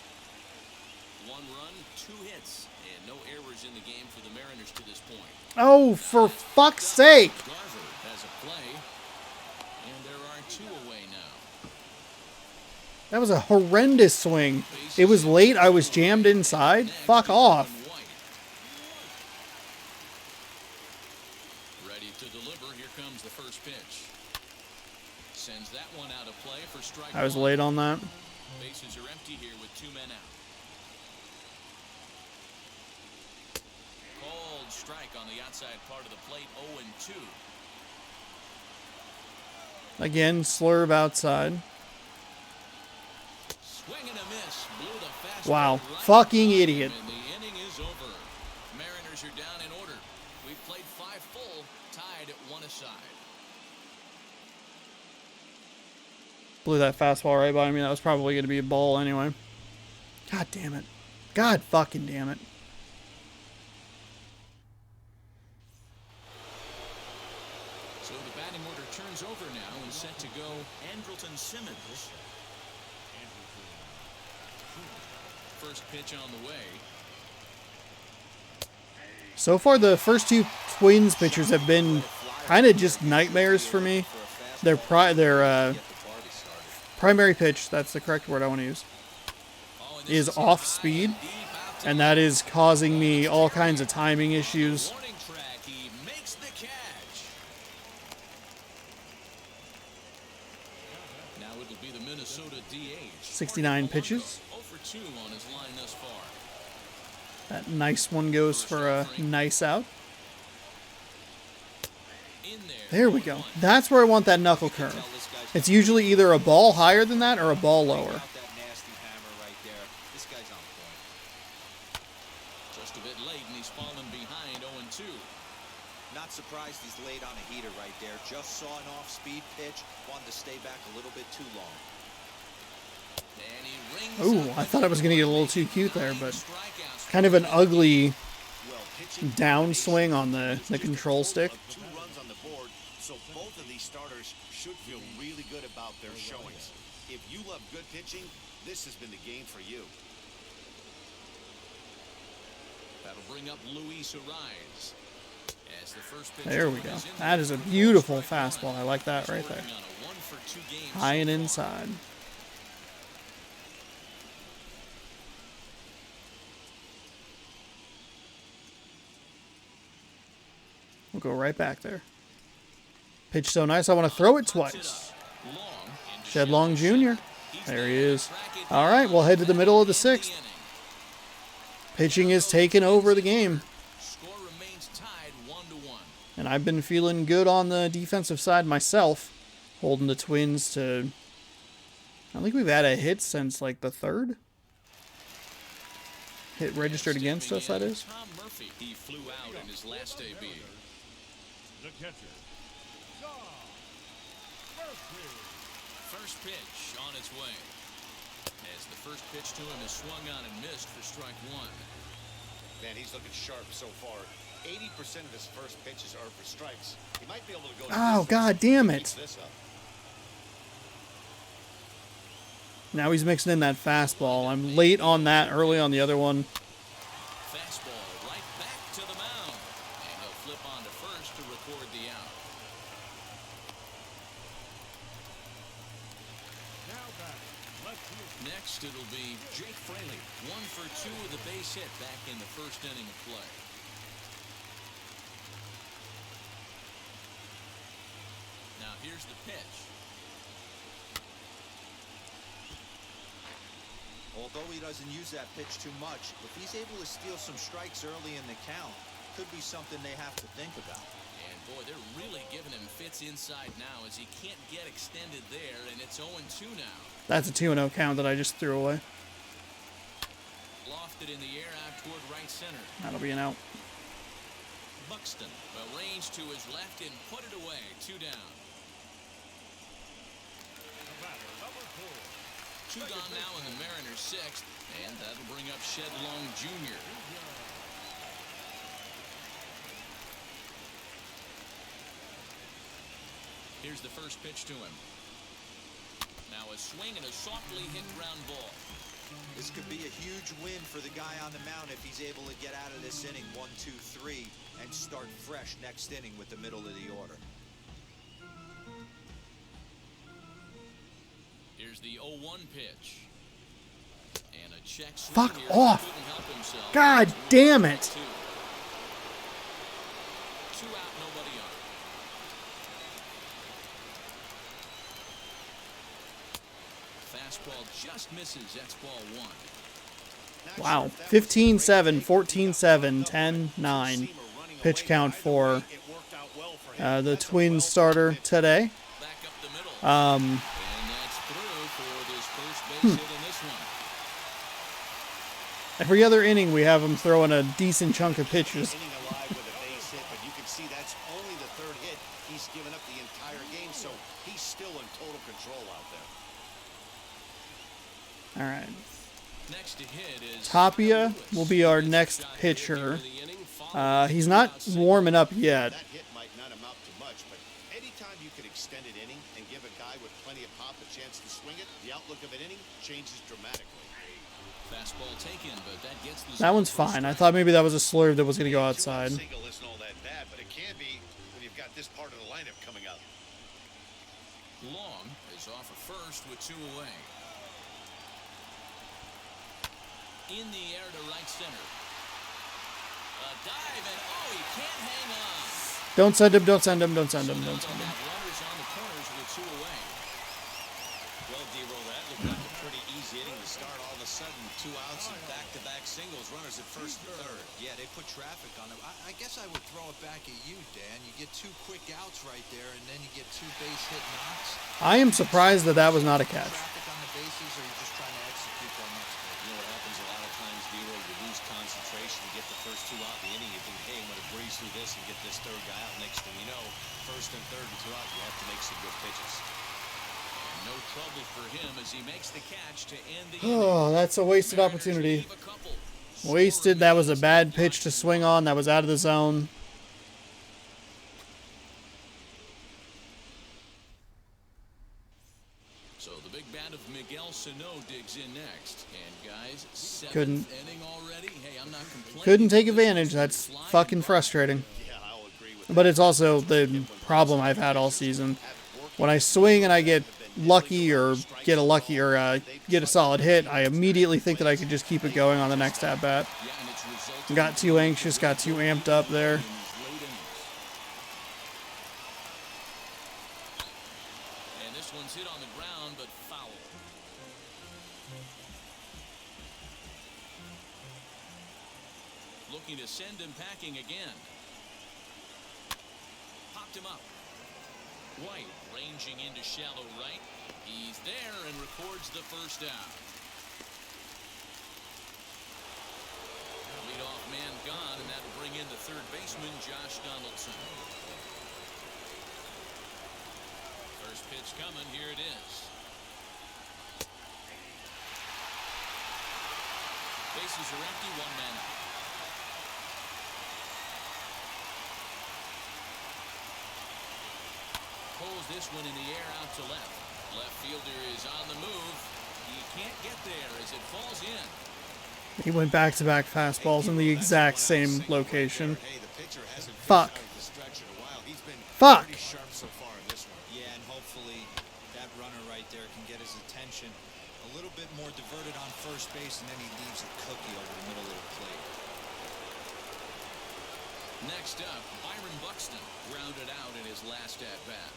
1 run, 2 hits, and no errors in the game for the Mariners to this point. Oh, for fuck's sake! Garver has a play, and there are 2 away now. That was a horrendous swing. It was late. I was jammed inside. Fuck off. Ready to deliver. Here comes the first pitch. Sends that one out of play for strike. I was late on that. Bases are empty here with 2 men out. Called strike on the outside part of the plate. 0-2. Again, slurve outside. Swing and a miss. Blew the fastball Wow. right Fucking by him, idiot. and the inning is over. Mariners are down in order. We've played 5 full, tied at 1 aside. Blew that fastball right by me. That was probably going to be a ball anyway. God damn it. God fucking damn it. So the batting order turns over now and set to go Andrelton Simmons. First pitch on the way. So far, the first 2 Twins pitchers have been kind of just nightmares for me. Their primary pitch, that's the correct word I want to use, is off speed, and that is causing me all kinds of timing issues. Warning track, he makes the catch. Now it'll be the Minnesota DH. 69 pitches. 0 for 2 on his line thus far. That nice one goes for a nice out. In There we go. That's where I want that knuckle curve. It's usually either a ball higher than that or a ball lower. That nasty hammer right there. This guy's on point. Just a bit late, and he's fallen behind 0-2. Not surprised he's laid on a heater right there. Just saw an off-speed pitch. Wanted to stay back a little bit too long. And he rings Ooh, up I the thought I was going to get a little too cute there, but kind of an ugly downswing on the control stick. 2 runs on the board, so both of these starters should feel really good about their showings. If you love good pitching, this has been the game for you. That'll bring up Luis Ariz. As the first pitch There we go. That is a beautiful fastball. I like that right there. High and inside. We'll go right back there. Pitch so nice, I want to throw it twice. Shed Long Jr. There he is. All right, we'll head to the middle of the 6th. Pitching is taking over the game. Score remains tied 1-1. And I've been feeling good on the defensive side myself, holding the Twins to, I don't think we've had a hit since like the 3rd. Hit registered against us, that is. Tom Murphy, he flew out in his last AB. The catcher. First pitch on its way. As the first pitch to him is swung on and missed for strike 1. Man, he's looking sharp so far. 80% of his first pitches are for strikes. He might be able to go. Oh, God damn it. This up. Now he's mixing in that fastball. I'm late on that, early on the other one. Fastball right back to the mound. And he'll flip on to first to record the out. Next, it'll be Jake Fraley. 1 for 2 with a base hit back in the first inning of play. Now here's the pitch. Although he doesn't use that pitch too much, if he's able to steal some strikes early in the count, could be something they have to think about. And boy, they're really giving him fits inside now as he can't get extended there, and it's 0-2 now. That's a 2-0 count that I just threw away. Lofted in the air out toward right center. That'll be an out. Buxton arranged to his left and put it away. 2 down. Two gone now in the Mariners' sixth, and that'll bring up Shed Long Jr. Here's the first pitch to him. Now a swing and a softly hit ground ball. This could be a huge win for the guy on the mound if he's able to get out of this inning 1, 2, 3 and start fresh next inning with the middle of the order. Here's the 0-1 pitch. And a check swing. Fuck Here. off. Couldn't help himself. God damn it. 2 out, nobody on. Fastball just misses. That's ball 1. Wow. 15-7, 14-7, 10-9. Pitch count for the Twins starter today. Back up the middle. And that's through for this first base hit in this one. Every other inning, we have him throwing a decent chunk of pitches. Inning alive with a base hit, but you can see that's only the third hit he's given up the entire game, so he's still in total control out there. All right. Next to hit is Tapia will be our next pitcher. He's not warming up yet. That hit might not amount to much, but anytime you can extend an inning and give a guy with plenty of pop a chance to swing it, the outlook of an inning changes dramatically. fastball taken, but that gets the That one's fine. I thought maybe that was a slurve that was going to go outside. Single isn't all that bad, but it can be when you've got this part of the lineup coming up. Long is off at first with 2 away. In the air to right center. A dive, and oh, he can't hang on. Don't send him, don't send him, don't send him, don't send him. Runners on the corners with 2 away. Well, D-Roll, that looked like a pretty easy inning to start. All of a sudden, 2 outs and back-to-back singles. Runners at first and third. Yeah, they put traffic on him. I guess I would throw it back at you, Dan. You get 2 quick outs right there, and then you get 2 base hit knocks. I am surprised that that was not a catch. Traffic on the bases, or you're just trying to execute that next play? You know what happens a lot of times, D-Roll, you lose concentration. You get the first 2 out in the inning. You think, hey, I'm going to breeze through this and get this third guy out. Next thing you know, first and third and 2 out, you have to make some good pitches. No trouble for him as he makes the catch to end the Oh, that's a wasted opportunity. Wasted. That was a bad pitch to swing on. That was out of the zone. So the big bat of Miguel Sano digs in next. And guys, 7th Couldn't. inning already. Hey, I'm not complaining. Couldn't take advantage. That's fucking frustrating. Yeah, I'll agree with that. But it's also the problem I've had all season. When I swing and I get lucky or get a solid hit, I immediately think that I could just keep it going on the next at bat. Yeah, and it's resulted Got too anxious, got too amped up there. in these late innings. And this one's hit on the ground, but foul. Looking to send him packing again. Popped him up. White ranging into shallow right. He's there and records the first out. Leadoff man gone, and that'll bring in the third baseman, Josh Donaldson. First pitch coming. Here it is. Bases are empty. 1 man out. Pulls this one in the air out to left. Left fielder is on the move. He can't get there as it falls in. He went back-to-back fastballs in the exact same location. Hey, the pitcher hasn't Fuck. fished out of the stretch in a while. He's been Fuck. pretty sharp so far in this one. Yeah, and hopefully that runner right there can get his attention. A little bit more diverted on first base, and then he leaves a cookie over the middle of the plate. Next up, Byron Buxton grounded out in his last at-bat.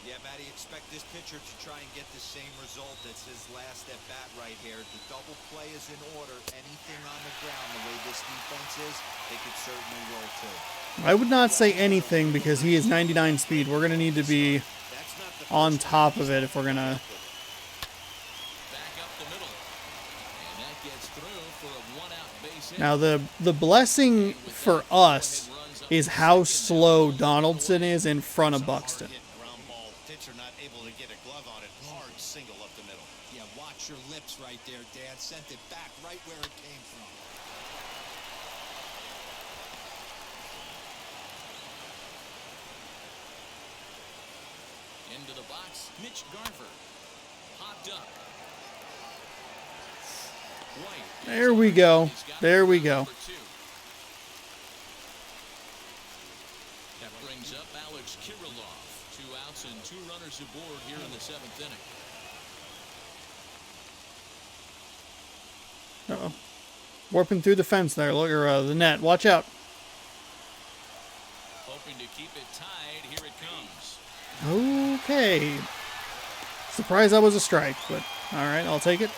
Yeah, Matty, expect this pitcher to try and get the same result. That's his last at bat right here. The double play is in order. Anything on the ground, the way this defense is, they could certainly roll too. I would not say anything because he is 99 speed. We're going to need to be on top of it if we're going to... Back up the middle. And that gets through for a 1-out base hit. Now, the blessing for us is how slow Donaldson is in front of Buxton. Hit ground ball. Pitcher not able to get a glove on it. Hard single up the middle. Yeah, watch your lips there, Dan. Sent it back right where it came from. Into the box, Mitch Garver. Popped up. White. There we go. There we go. That brings up Alex Kirilloff. 2 outs and 2 runners aboard here in the 7th inning. Uh-oh. Warping through the fence there. Look, or the net. Watch out. Hoping to keep it tied. Here it comes. Okay. Surprised that was a strike, but all right, I'll take it.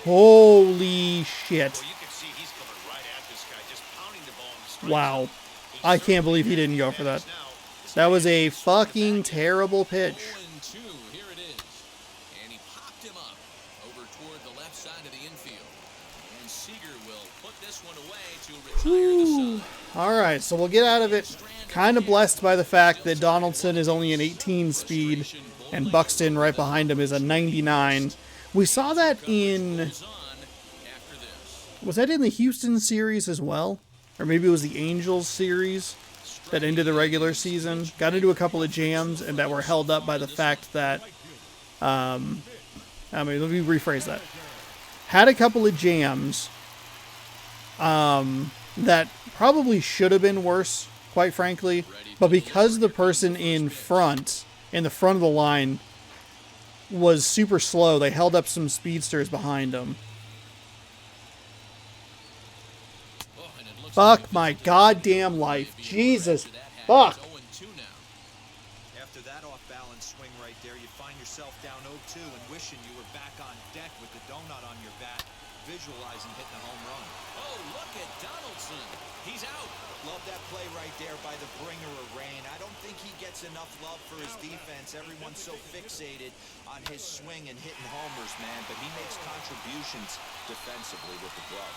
Holy shit. Well, you can see he's coming right at this guy, just pounding the ball in the strike Wow. zone. I can't believe he didn't go for that. That was a fucking terrible pitch. 0-2. Here it is. And he popped him up over toward the left side of the infield. And Seager will put this one away to retire the side. All right, so we'll get out of it. Kind of blessed by the fact that Donaldson is only an 18 speed and Buxton right behind him is a 99. We saw that in... Goes on after this. Was that in the Houston series as well? Or maybe it was the Angels series that ended the regular season. Got into a couple of jams and that were held up by the fact that... let me rephrase that. Had a couple of jams that probably should have been worse, quite frankly. But because the person in the front of the line, was super slow, they held up some speedsters behind them. Oh, and it looks Fuck like my goddamn life. Jesus. Fuck. 0-2 now. After that off-balance swing right there, you find yourself down 0-2 and wishing you were back on deck with the donut on your back, visualizing hitting a home run. Oh, look at Donaldson. He's out. Love that play right there by the bringer of rain. I don't think he gets enough love for his defense. Everyone's so fixated on his swing and hitting homers, man, but he makes contributions defensively with the glove.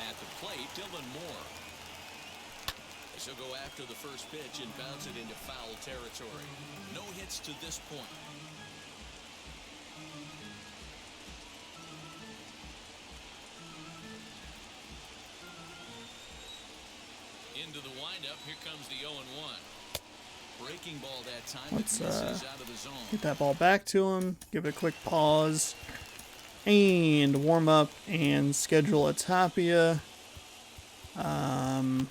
At the plate, Dylan Moore. He'll go after the first pitch and bounce it into foul territory. No hits to this point. Into the windup, here comes the 0-1. Breaking ball that time. Let's Misses out of the zone. get that ball back to him. Give it a quick pause. And warm up and schedule a Tapia. I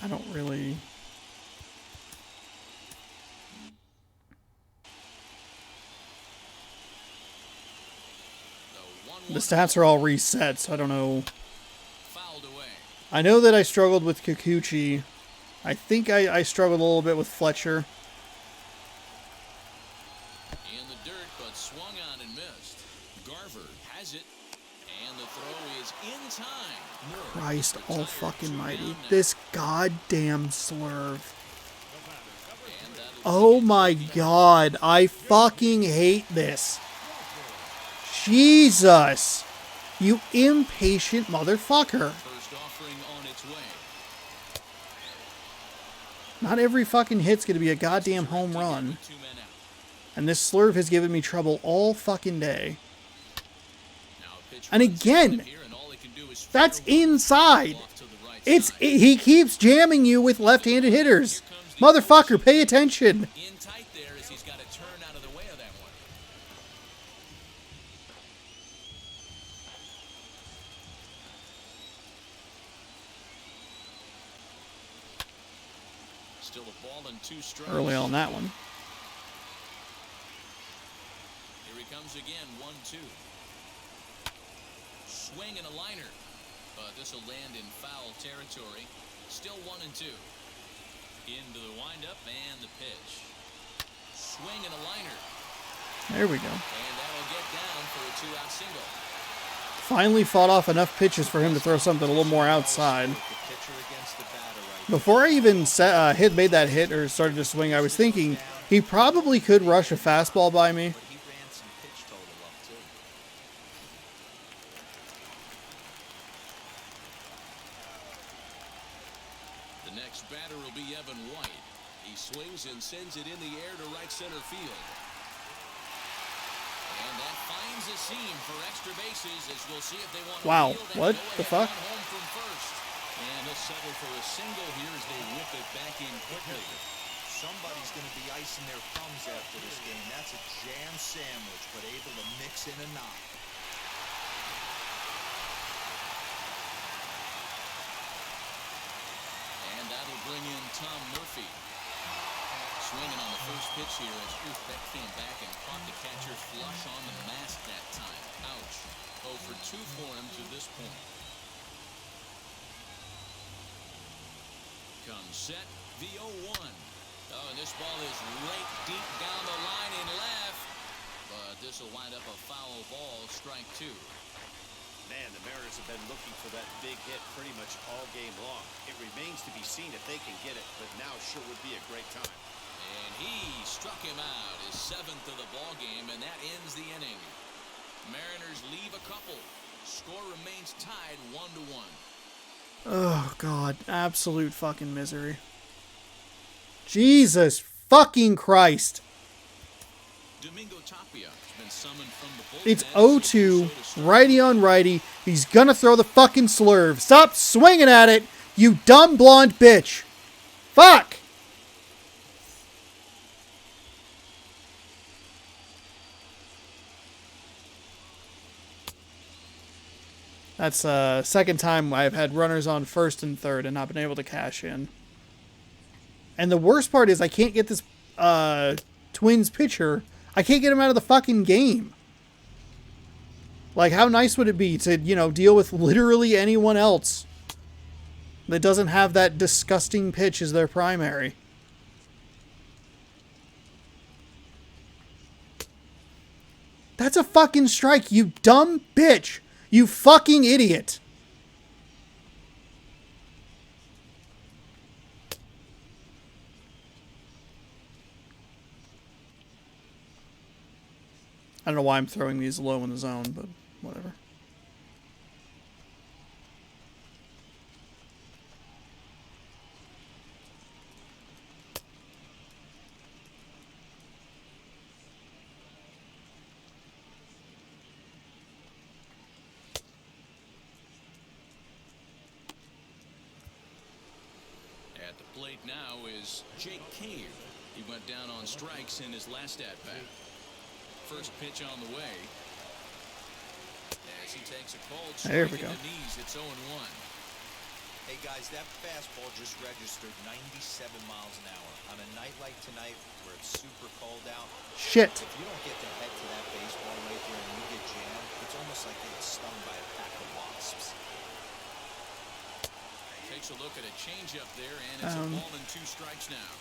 don't really... The stats are all reset, so I don't know. Fouled away. I know that I struggled with Kikuchi. I think I struggled a little bit with Fletcher. In the dirt, but swung on and missed. Garver has it, and the throw is in time. Moore Christ gets the all tire fucking 2 mighty. down now. This goddamn slurve. And that'll Oh my god, I fucking hate this. Jesus. You impatient motherfucker. first offering on its way. Not every fucking hit's gonna be a goddamn home run. With 2 men out. And this slurve has given me trouble all fucking day. Now a pitch And runs again, here, and all he can do is that's fire one inside. off to the right side. He keeps jamming you with left-handed hitters. Motherfucker, pay attention. In tight there as he's got to turn out of the way of that one. Still a ball and 2 strikes. Early on that one. Here he comes again, 1-2. Swing and a liner. But this will land in foul territory. Still 1-2. Into the windup and the pitch. Swing and a liner. There we go. And that'll get down for a 2-out single. Finally fought off enough pitches for him to throw something a little more outside. The pitcher against the batter right Before I even made that hit or started to swing, I was thinking he probably could rush a fastball by me. But he ran some pitch total up, too. The next batter will be Evan White. He swings and sends it in the air to right center field. And that finds a seam for extra bases, as we'll see if they want to Wow, field and what go the ahead fuck? on home from first. And he'll settle for a single here as they whip it back in quickly. Somebody's going to be icing their thumbs after this game. That's a jam sandwich, but able to mix in a knock. And that'll bring in Tom Murphy. Swinging on the first pitch here as Beck came back and caught the catcher flush on the mask that time. Ouch. 0 for 2 for him to this point. Comes set, the 0-1. Oh, and this ball is right deep down the line in left. But this will wind up a foul ball, strike 2. Man, the Mariners have been looking for that big hit pretty much all game long. It remains to be seen if they can get it, but now sure would be a great time. And he struck him out, his 7th of the ball game, and that ends the inning. Mariners leave a couple. Score remains tied 1-1. Oh, God. Absolute fucking misery. Jesus fucking Christ. Domingo Tapia has been summoned from the bullpen. It's 0-2, righty on righty. He's gonna throw the fucking slurve. Stop swinging at it, you dumb blonde bitch. Fuck! That's the second time I've had runners on first and third and not been able to cash in. And the worst part is I can't get this Twins pitcher. I can't get him out of the fucking game. Like, how nice would it be to, you know, deal with literally anyone else that doesn't have that disgusting pitch as their primary? That's a fucking strike, you dumb bitch. You fucking idiot. I don't know why I'm throwing these low in the zone, but whatever. At the plate now is Jake Cave. He went down on strikes in his last at-bat. First pitch on the way. As he takes a cold There strike we go. in the knees, it's 0-1. Hey, guys, that fastball just registered 97 miles an hour. On a night like tonight, where it's super cold out, Shit. if you don't get to head to that baseball right there and you get jammed, it's almost like getting stung by a pack of wasps. Takes a look at a changeup there, and it's a ball and 2 strikes now.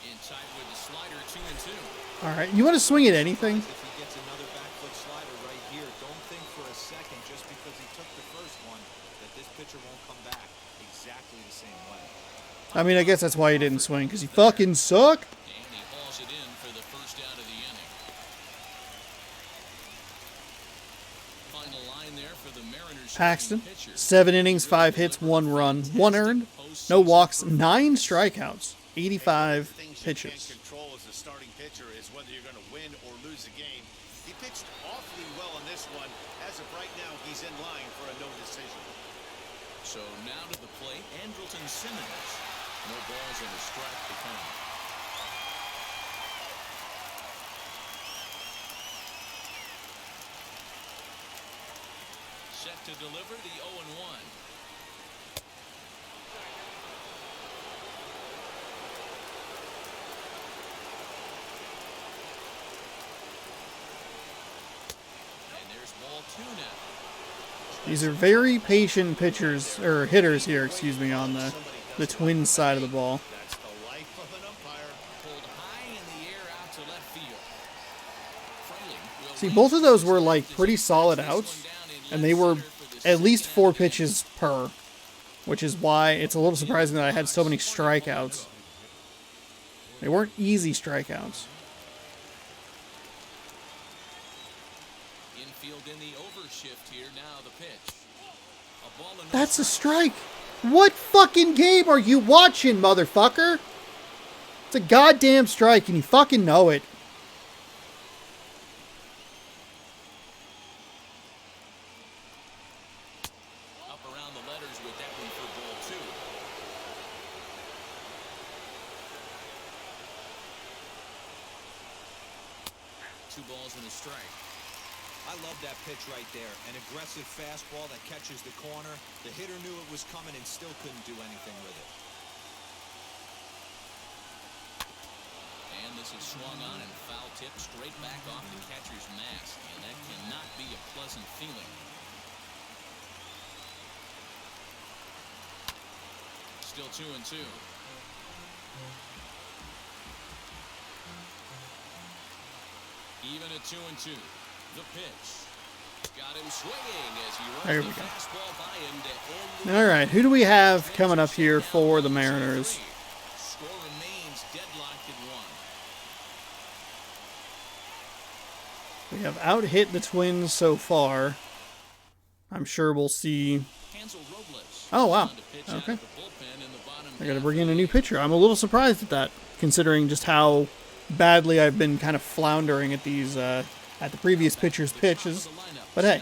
Inside with the slider, 2-2. All right, you want to swing at anything? If he gets another back foot slider right here, don't think for a second, just because he took the first one, that this pitcher won't come back exactly the same way. I mean, I guess that's why he didn't swing, because he fucking suck. And he hauls it in for the first out of the inning. Final line there for the Mariners. Paxton, pitcher. 7 innings, 5 hits, 1 run, 1 earned, no walks, 9 strikeouts, 85 Things you pitches. can't control as a starting pitcher is whether you're going to win or lose a game. He pitched awfully well in this one. As of right now, he's in line for a no decision. So now to the plate, Andrelton Simmons. No balls and a strike to come. Set to deliver the 0-1. And there's ball 2 now. These are very patient pitchers, or hitters here, excuse me, on the Twins side of the ball. That's the life of an umpire. Pulled high in the air out to left field. Fraley will See, both of those were like pretty solid outs, and they were at least 4 pitches per, which is why it's a little surprising that I had so many strikeouts. They weren't easy strikeouts. Infield in the overshift here. Now the pitch. A ball and no That's a strike. strike. What fucking game are you watching, motherfucker? It's a goddamn strike, and you fucking know it. Up around the letters with that one for ball 2. 2 balls and a strike. I love that pitch right there. An aggressive fastball that catches the corner. The hitter knew it was coming and still couldn't do anything with it. And this is swung on and foul tip straight back off the catcher's mask. And that cannot be a pleasant feeling. Still 2-2. Even at 2-2. The pitch. Got him swinging as he runs There we the go. fastball by him to end the All right, who do we have coming up here for the Mariners? Score remains deadlocked at 1. We have out-hit the Twins so far. I'm sure we'll see. Hansel Robles. Oh, wow. on to pitch out Okay. of the bullpen in the bottom I got to half bring of in a the new eighth. pitcher. I'm a little surprised at that, considering just how badly I've been kind of floundering at these at the previous pitcher's pitches. But hey,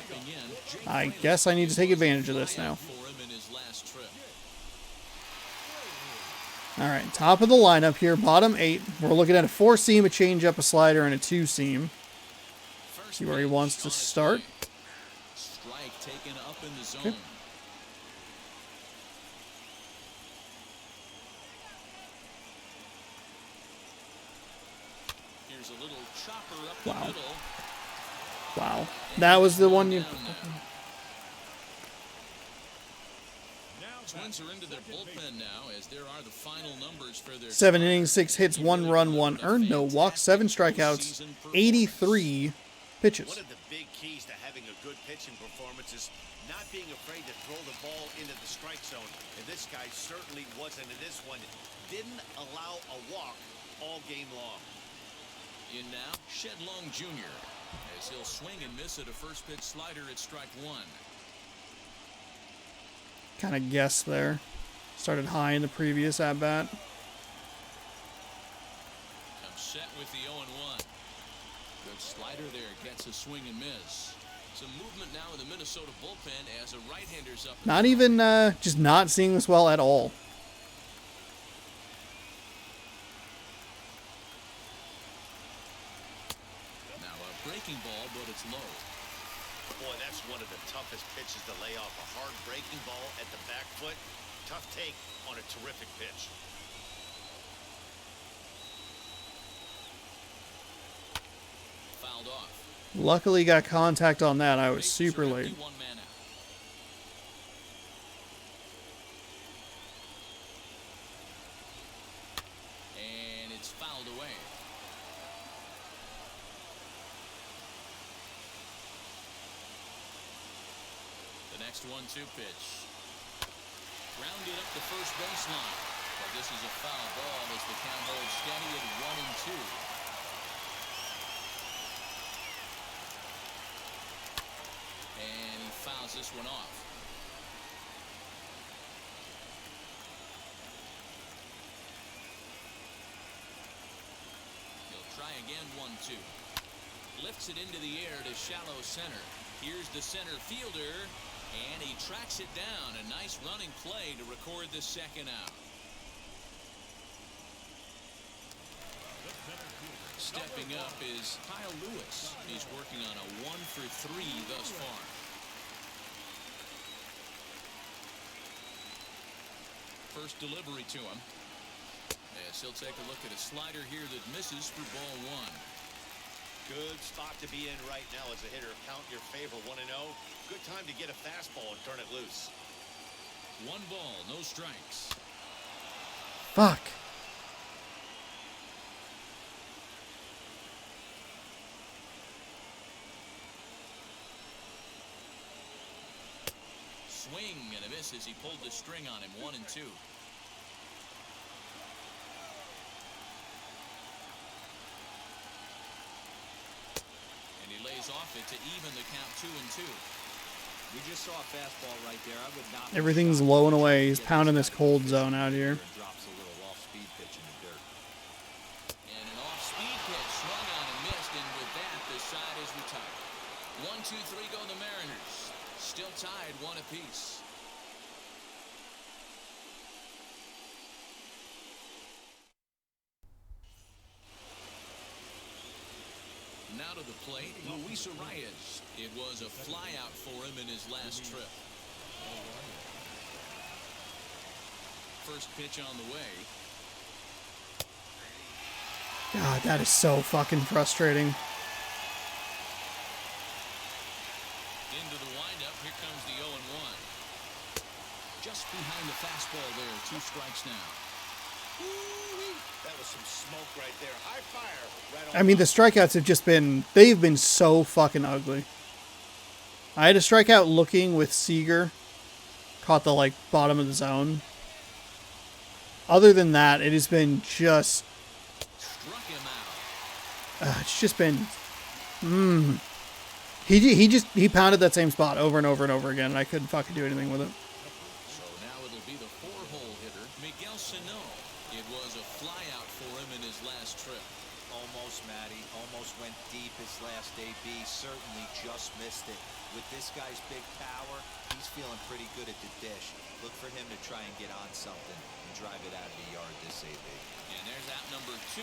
I guess I need to take advantage of this now. For him in his last trip. All right, top of the lineup here, bottom 8. We're looking at a 4-seam, a changeup, a slider, and a 2-seam. First See where he pitch wants to on its start. way. Strike taken up in the zone. Okay. Here's a little chopper up Wow. the middle. Wow, that was the one you. Down now. Twins are into their bullpen now as there are the final numbers for their 7 innings, 6 hits, 1 run, 1 earned, no walks, 7 strikeouts, 83 pitches. One of the big keys to having a good pitching performance is not being afraid to throw the ball into the strike zone. And this guy certainly wasn't in this one. Didn't allow a walk all game long. In now, Shedlong Jr. as he'll swing and miss at a first pitch slider at strike 1. Kind of guessed there. Started high in the previous at bat. Comes set with the 0-1. Good slider there, gets a swing and miss. Some movement now in the Minnesota bullpen as a right-hander's up. Not even just not seeing this well at all. Now a breaking ball, but it's low. Boy, that's one of the toughest pitches to lay off. A hard breaking ball at the back foot. Tough take on a terrific pitch. Fouled off. Luckily got contact on that. I was Bases super are late. empty, 1 man out. And it's fouled away. The next 1-2 pitch. Grounded up the first baseline. But this is a foul ball as the count holds steady at 1-2. And he fouls this one off. He'll try again, 1-2. Lifts it into the air to shallow center. Here's the center fielder, and he tracks it down. A nice running play to record the second out. Stepping up is Kyle Lewis. He's working on a 1-for-3 thus far. First delivery to him. As he'll take a look at a slider here that misses for ball 1. Good spot to be in right now as a hitter. Count your favor, 1-0. Good time to get a fastball and turn it loose. 1 ball, no strikes. Fuck. miss as he pulled the string on him, 1-2. And he lays off it to even the count, 2-2. We just saw a fastball right there. I would not. Everything's low and away. He's pounding this cold zone out here. Drops a little off-speed pitch in the dirt. And an off-speed pitch swung on and missed, and with that, the side is retired. 1-2-3 go the Mariners. Still tied, 1 apiece. Now to the plate, Luis Arias. It was a flyout for him in his last trip. First pitch on the way. God, that is so fucking frustrating. Into the windup, here comes the 0-1. Just behind the fastball there, 2 strikes now. That was some smoke right there. High fire. Right on. I mean, the strikeouts have just been, they've been so fucking ugly. I had a strikeout looking with Seager. Caught the, like, bottom of the zone. Other than that, it has been just, Struck him out. it's just been, He pounded that same spot over and over and over again, and I couldn't fucking do anything with it. So now it'll be the 4-hole hitter, Miguel Sano. It was a flyout for him in his last trip. Almost, Matty. Almost went deep his last AB. Certainly just missed it. With this guy's big power, he's feeling pretty good at the dish. Look for him to try and get on something and drive it out of the yard this AB. And there's out number 2.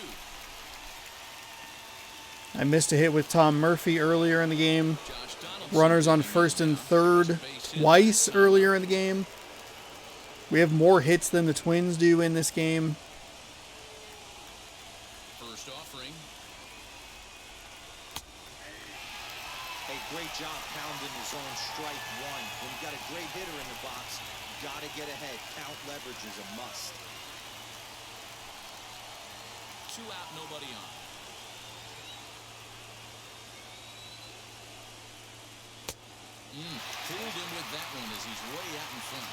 I missed a hit with Tom Murphy earlier in the game. Josh Donaldson. Runners on first and third twice earlier in the game. We have more hits than the Twins do in this game. First offering. Hey, great job pounding his own strike 1. When you got a great hitter in the box, you got to get ahead. Count leverage is a must. 2 out, nobody on. Fooled him with that one as he's way out in front.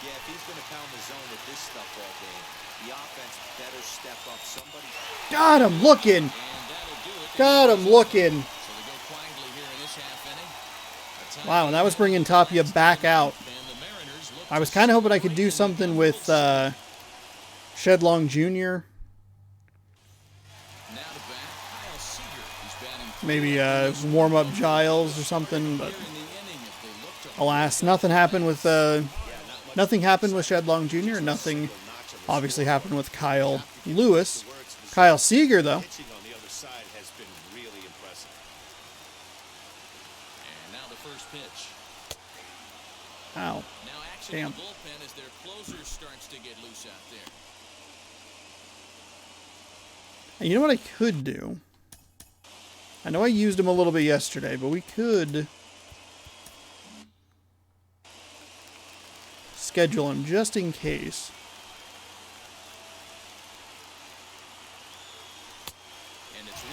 Yeah, if he's going to pound the zone with this stuff all game, the offense better step up. Somebody. God, I'm looking. And that'll do it. God, I'm looking. So they go quietly here in this half inning. A tie Wow, and that was bringing Tapia back out. and the Mariners look I was to kind of hoping I celebrate could do in the something middle with side. Shedlong Jr. Now to bat, Kyle Seager. He's batting Maybe warm up Giles or something, but here in the inning if they look to alas, nothing happened with Shedlong Jr. and nothing obviously happened with Kyle Lewis. Kyle Seager, though. Pitching on the other side has been really impressive. And now the first pitch. Ow. Now action Damn. in the bullpen as their closer starts to get loose out there. You know what I could do? I know I used him a little bit yesterday, but we could schedule him just in case. And it's 1-1.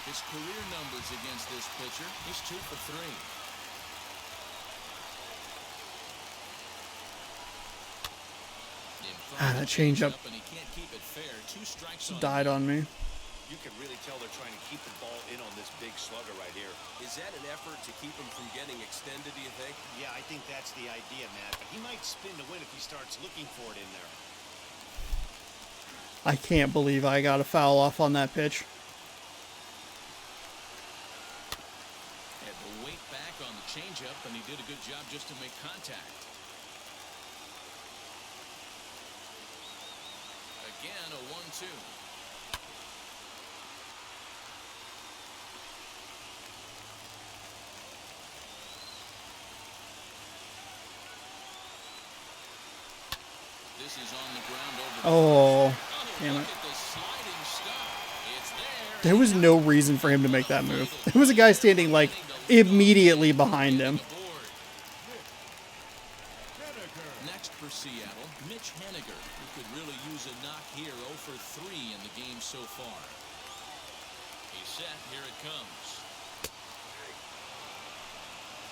His career numbers against this pitcher, he's 2 for 3. In front Ah, of the that changeup and he can't keep it fair. 2 strikes on died on me. You can really tell they're trying to keep the ball in on this big slugger right here. Is that an effort to keep him from getting extended, do you think? Yeah, I think that's the idea, Matt. But he might spin to win if he starts looking for it in there. I can't believe I got a foul off on that pitch. Had to wait back on the changeup, and he did a good job just to make contact. Again, a 1-2. This is on the ground over. Oh, damn Look it. at the sliding stop. It's there. There was no reason for him to make that move. There was a guy standing, like, immediately behind him. Board. Next for Seattle, Mitch Haniger, who could really use a knock here. 0 for 3 in the game so far. He's set. Here it comes.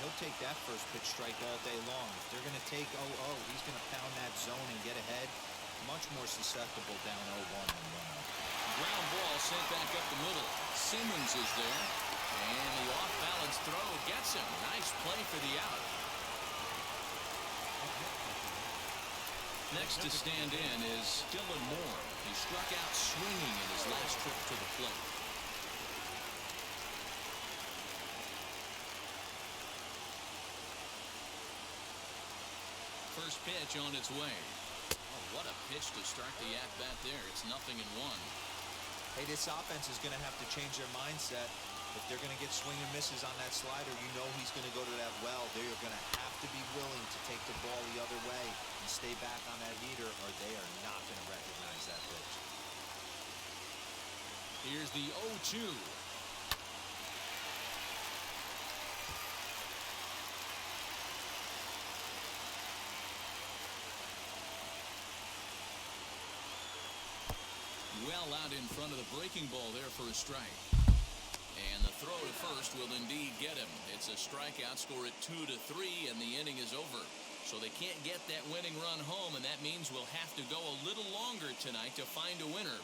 he'll take that first pitch strike all day long. If they're going to take 0-0, he's going to pound that zone and get ahead. Much more susceptible down 0-1 than 1-0. Ground ball sent back up the middle. Simmons is there. And the off-balance throw gets him. Nice play for the out. Next to stand in is Dylan Moore. He struck out swinging in his last trip to the plate. First pitch on its way. Oh, what a pitch to start the at-bat there. It's 0-1. Hey, this offense is going to have to change their mindset. If they're going to get swing and misses on that slider, you know he's going to go to that well. They're going to have to be willing to take the ball the other way and stay back on that heater, or they are not going to recognize that pitch. Here's the 0-2. Well out in front of the breaking ball there for a strike. And the throw to first will indeed get him. It's a strikeout, score at 2-3, and the inning is over. So they can't get that winning run home, and that means we'll have to go a little longer tonight to find a winner.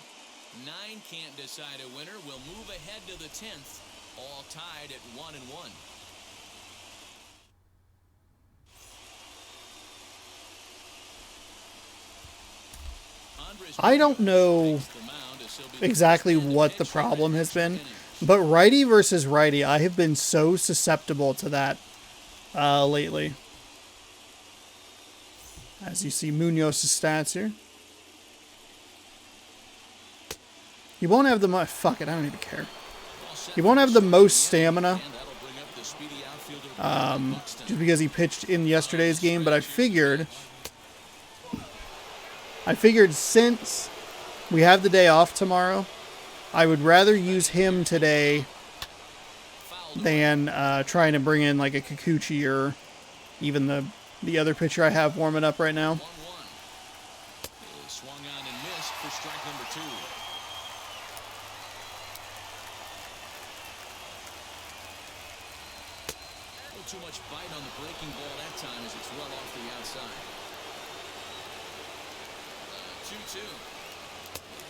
9 can't decide a winner. We'll move ahead to the 10th, all tied at 1-1. I don't know exactly what the problem has been, but righty versus righty, I have been so susceptible to that lately. As you see Munoz's stats here. He won't have the fuck it, I don't even care. He won't have the most stamina just because he pitched in yesterday's game, but I figured since we have the day off tomorrow, I would rather use him today than trying to bring in like a Kikuchi or even the other pitcher I have warming up right now. 1-1. Swung on and missed for strike number 2. A little too much bite on the breaking ball that time as it's well off the outside. 2-2.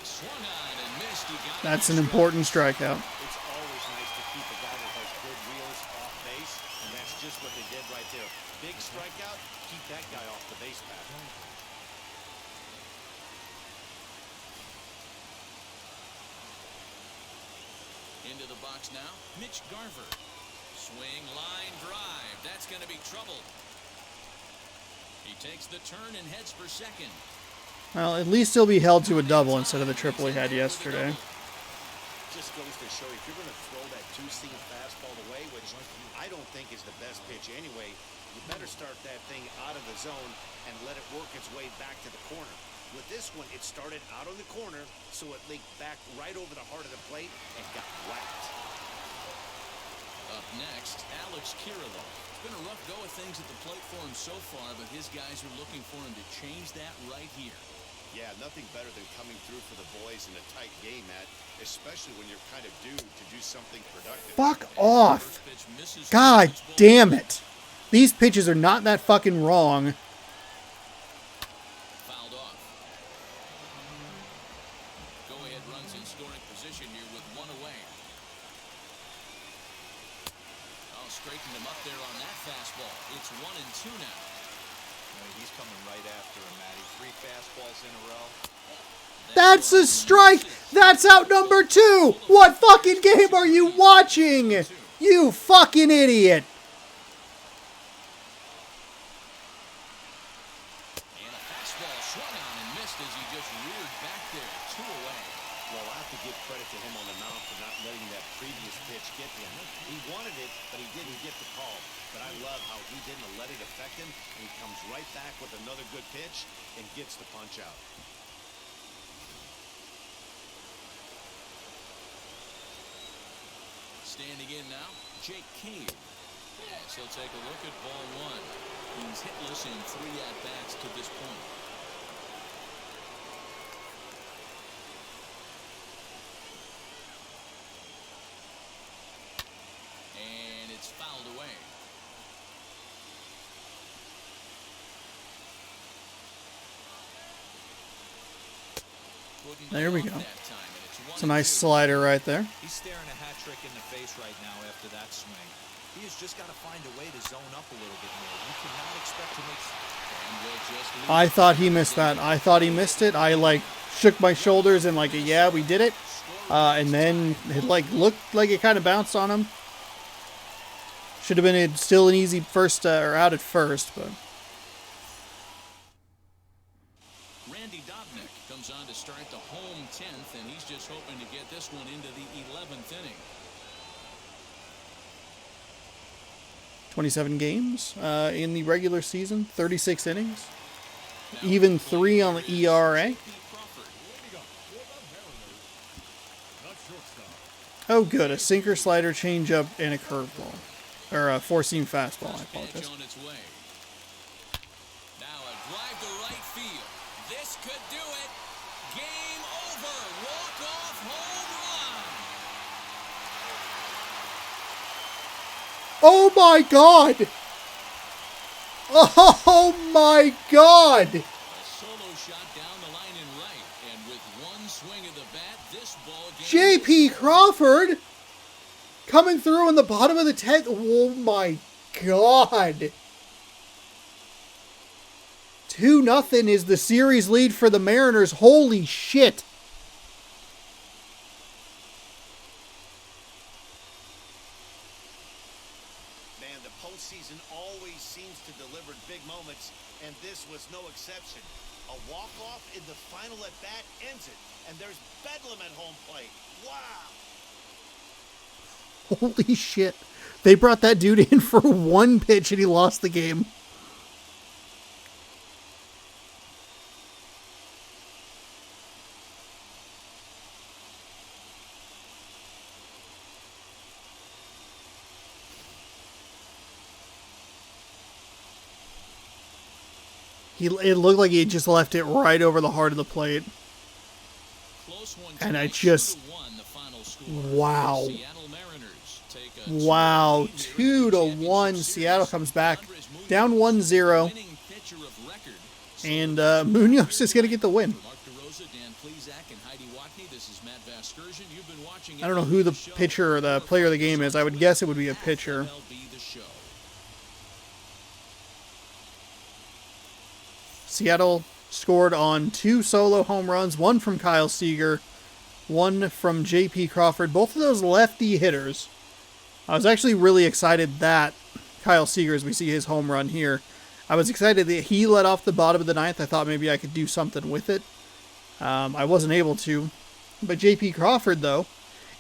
Swung on and missed. He got That's an important strikeout. It's always nice to keep a guy that has good wheels off base, and that's just what they did right there. Big strikeout, keep that guy off the base path. Into the box now, Mitch Garver. Swing, line, drive. That's going to be trouble. He takes the turn and heads for second. Well, at least he'll be held to a double instead of the triple he had yesterday. Just goes to show you, if you're going to throw that two-seam fastball away, which I don't think is the best pitch anyway, you better start that thing out of the zone and let it work its way back to the corner. With this one, it started out on the corner, so it leaked back right over the heart of the plate and got whacked. Up next, Alex Kirillow. It's been a rough go of things at the plate for him so far, but his guys are looking for him to change that right here. Yeah, nothing better than coming through for the boys in a tight game, Matt, especially when you're kind of due to do something productive. Fuck off. God damn it. These pitches are not that fucking wrong. Fouled off. Go-ahead runs in scoring position here with 1 away. Oh, straightened him up there on that fastball. It's 1-2 now. He's coming right after him, Matty. 3 fastballs in a row. That's a strike. That's out number 2. What fucking game are you watching? You fucking idiot. And a fastball swung on and missed as he just reared back there. 2 away. Well, I have to give credit to him on the mound for not letting that previous pitch get to him. He wanted it, but he didn't get the call. But I love how he didn't let it affect him, and he comes right back with another good pitch and gets the punch out. Standing in now, Jake Cave. Yes, he'll take a look at ball 1. He's hitless in 3 at-bats to this point. And it's fouled away. couldn't There we get go. off that time, and it's It's a nice 1-2. slider right there. He's staring a hat trick in the face right now after that swing. He has just got to find a way to zone up a little bit more. You cannot expect to make... And we'll just leave I it thought he there. missed that. I thought he missed it. I like shook my shoulders and like, yeah, we did it. And then it like looked like it kind of bounced on him. Should have been still an easy first or out at first, but Randy Dobnik comes on to start the home 10th, and he's just hoping to get this one into the 11th inning. 27 games in the regular season, 36 innings, even 3 on the ERA. Oh, good. A sinker, slider, changeup, and a curveball. Or a four-seam fastball, I apologize. On its way. Now a drive to right field. This could do it. Game over. Walk-off home run. Oh my god! Oh my god! A solo shot down the line and right. And with one swing of the bat, this ball game... J.P. Crawford coming through in the bottom of the 10th. Oh my god. 2-0 is the series lead for the Mariners. Holy shit. Man, the postseason always seems to deliver big moments, and this was no exception. A walk-off in the final at-bat ends it, and there's bedlam at home plate. Wow! Holy shit. They brought that dude in for one pitch and he lost the game. It looked like he had just left it right over the heart of the plate. Close one And I tonight, just... 2-1 the final score. Wow. Seattle Mariners take a Wow. 2-1 2-1. Seattle comes back down 1-0. winning pitcher of record. And Munoz is going to get the win. Mark DeRosa, Dan Plesac, and Heidi Watney. This is Matt Vasgersian. You've been watching I don't know who the pitcher or the player of the game is. I would guess it would be a pitcher. MLB The Show. Seattle scored on 2 solo home runs, one from Kyle Seager, one from J.P. Crawford. Both of those lefty hitters. I was actually really excited that Kyle Seager, as we see his home run here, I was excited that he led off the bottom of the 9th. I thought maybe I could do something with it. I wasn't able to. But J.P. Crawford, though,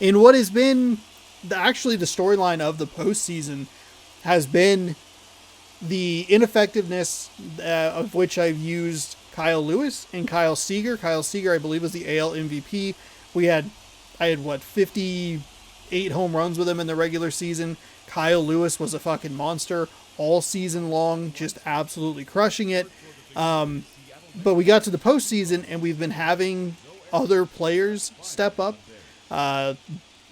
in what has been actually the storyline of the postseason, has been the ineffectiveness of which I've used Kyle Lewis and Kyle Seager. Kyle Seager, I believe, was the AL MVP. I had 58 home runs with him in the regular season. Kyle Lewis was a fucking monster all season long, just absolutely crushing it. But we got to the postseason, and we've been having other players step up. The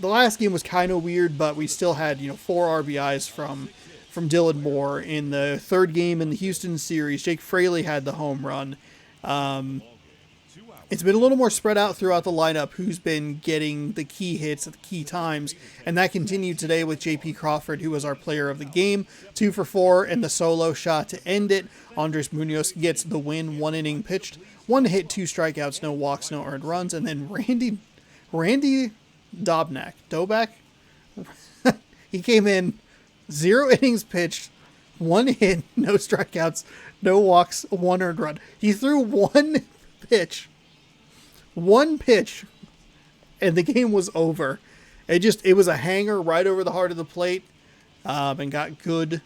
last game was kind of weird, but we still had 4 RBIs from Dylan Moore. In the third game in the Houston series, Jake Fraley had the home run. It's been a little more spread out throughout the lineup who's been getting the key hits at the key times, and that continued today with J.P. Crawford, who was our player of the game, 2 for 4, and the solo shot to end it. Andres Munoz gets the win, 1 inning pitched, 1 hit, 2 strikeouts, no walks, no earned runs, and then Randy Dobnak, he came in 0 innings pitched, 1 hit, no strikeouts, no walks, 1 earned run. He threw one pitch, and the game was over. It was a hanger right over the heart of the plate, and got good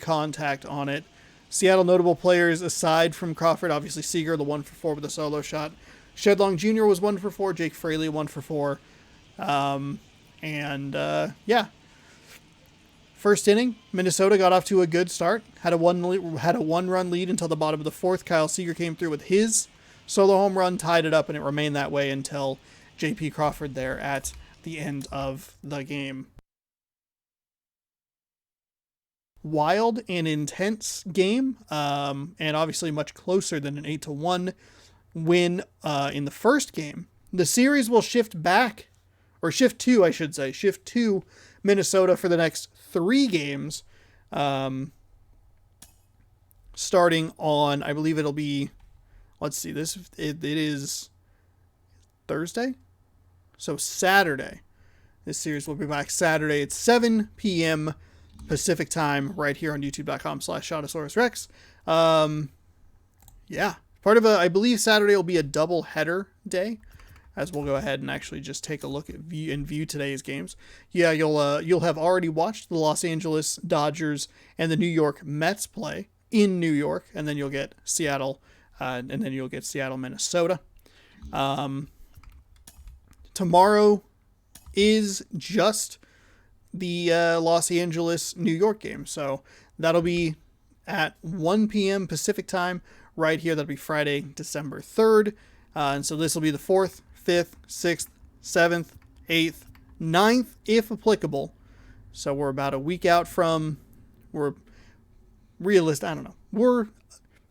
contact on it. Seattle notable players aside from Crawford, obviously Seager, the 1 for 4 with a solo shot. Shedlong Jr. was 1 for 4. Jake Fraley 1 for 4. First inning, Minnesota got off to a good start. Had a 1-run lead until the bottom of the 4th. Kyle Seager came through with his solo home run, tied it up, and it remained that way until J.P. Crawford there at the end of the game. Wild and intense game, and obviously much closer than an 8-1 win in the first game, the series will shift back, or shift to, I should say, shift to Minnesota for the next 3 games, starting on, I believe it'll be, let's see, it is Thursday? So Saturday. This series will be back Saturday at 7 p.m. Pacific time, right here on youtube.com/ShotOsaurusRex. Yeah. Part of I believe Saturday will be a double header day, as we'll go ahead and actually just take a look at view today's games. Yeah, you'll have already watched the Los Angeles Dodgers and the New York Mets play in New York, and then you'll get Seattle, Minnesota. Tomorrow is just the Los Angeles New York game, so that'll be at 1 p.m. Pacific time right here. That'll be Friday, December 3rd. And so this will be the 4th, 5th, 6th, 7th, 8th, 9th, if applicable. So we're about a week out from, we're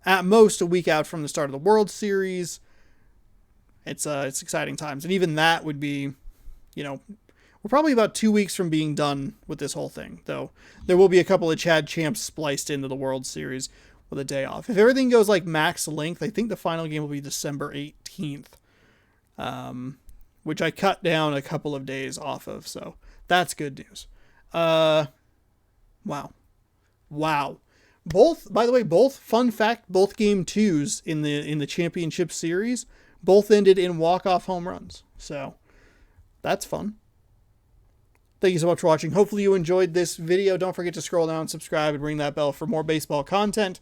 at most a week out from the start of the World Series. It's exciting times. And even that would be, we're probably about 2 weeks from being done with this whole thing, though there will be a couple of Chad Champs spliced into the World Series with a day off. If everything goes like max length, I think the final game will be December 18th, which I cut down a couple of days off of, so that's good news. Wow. Both fun fact, both game 2s in the championship series both ended in walk-off home runs, so that's fun. Thank you so much for watching. Hopefully you enjoyed this video. Don't forget to scroll down, subscribe, and ring that bell for more baseball content.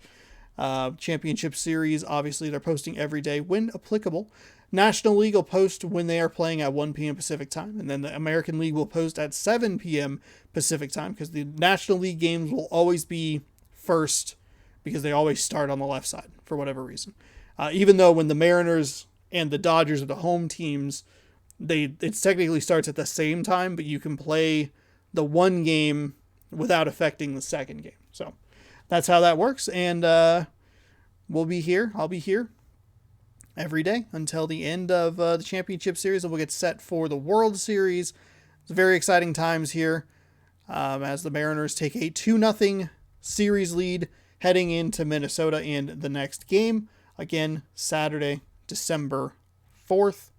Championship series, obviously, they're posting every day when applicable. National League will post when they are playing at 1 p.m. Pacific time, and then the American League will post at 7 p.m. Pacific time, because the National League games will always be first, because they always start on the left side for whatever reason. Even though when the Mariners and the Dodgers are the home teams, it technically starts at the same time, but you can play the one game without affecting the second game. So that's how that works. And we'll be here. I'll be here every day until the end of the championship series, and we'll get set for the World Series. It's very exciting times here as the Mariners take a 2-0 series lead heading into Minnesota in the next game. Again, Saturday, December 4th.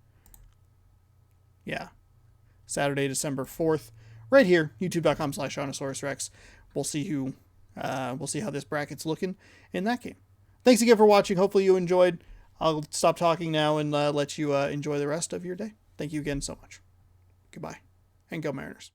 Yeah, Saturday, December 4th, right here, youtube.com/ShotOsaurusRex. We'll see how this bracket's looking in that game. Thanks again for watching. Hopefully you enjoyed. I'll stop talking now and let you enjoy the rest of your day. Thank you again so much. Goodbye, and go Mariners.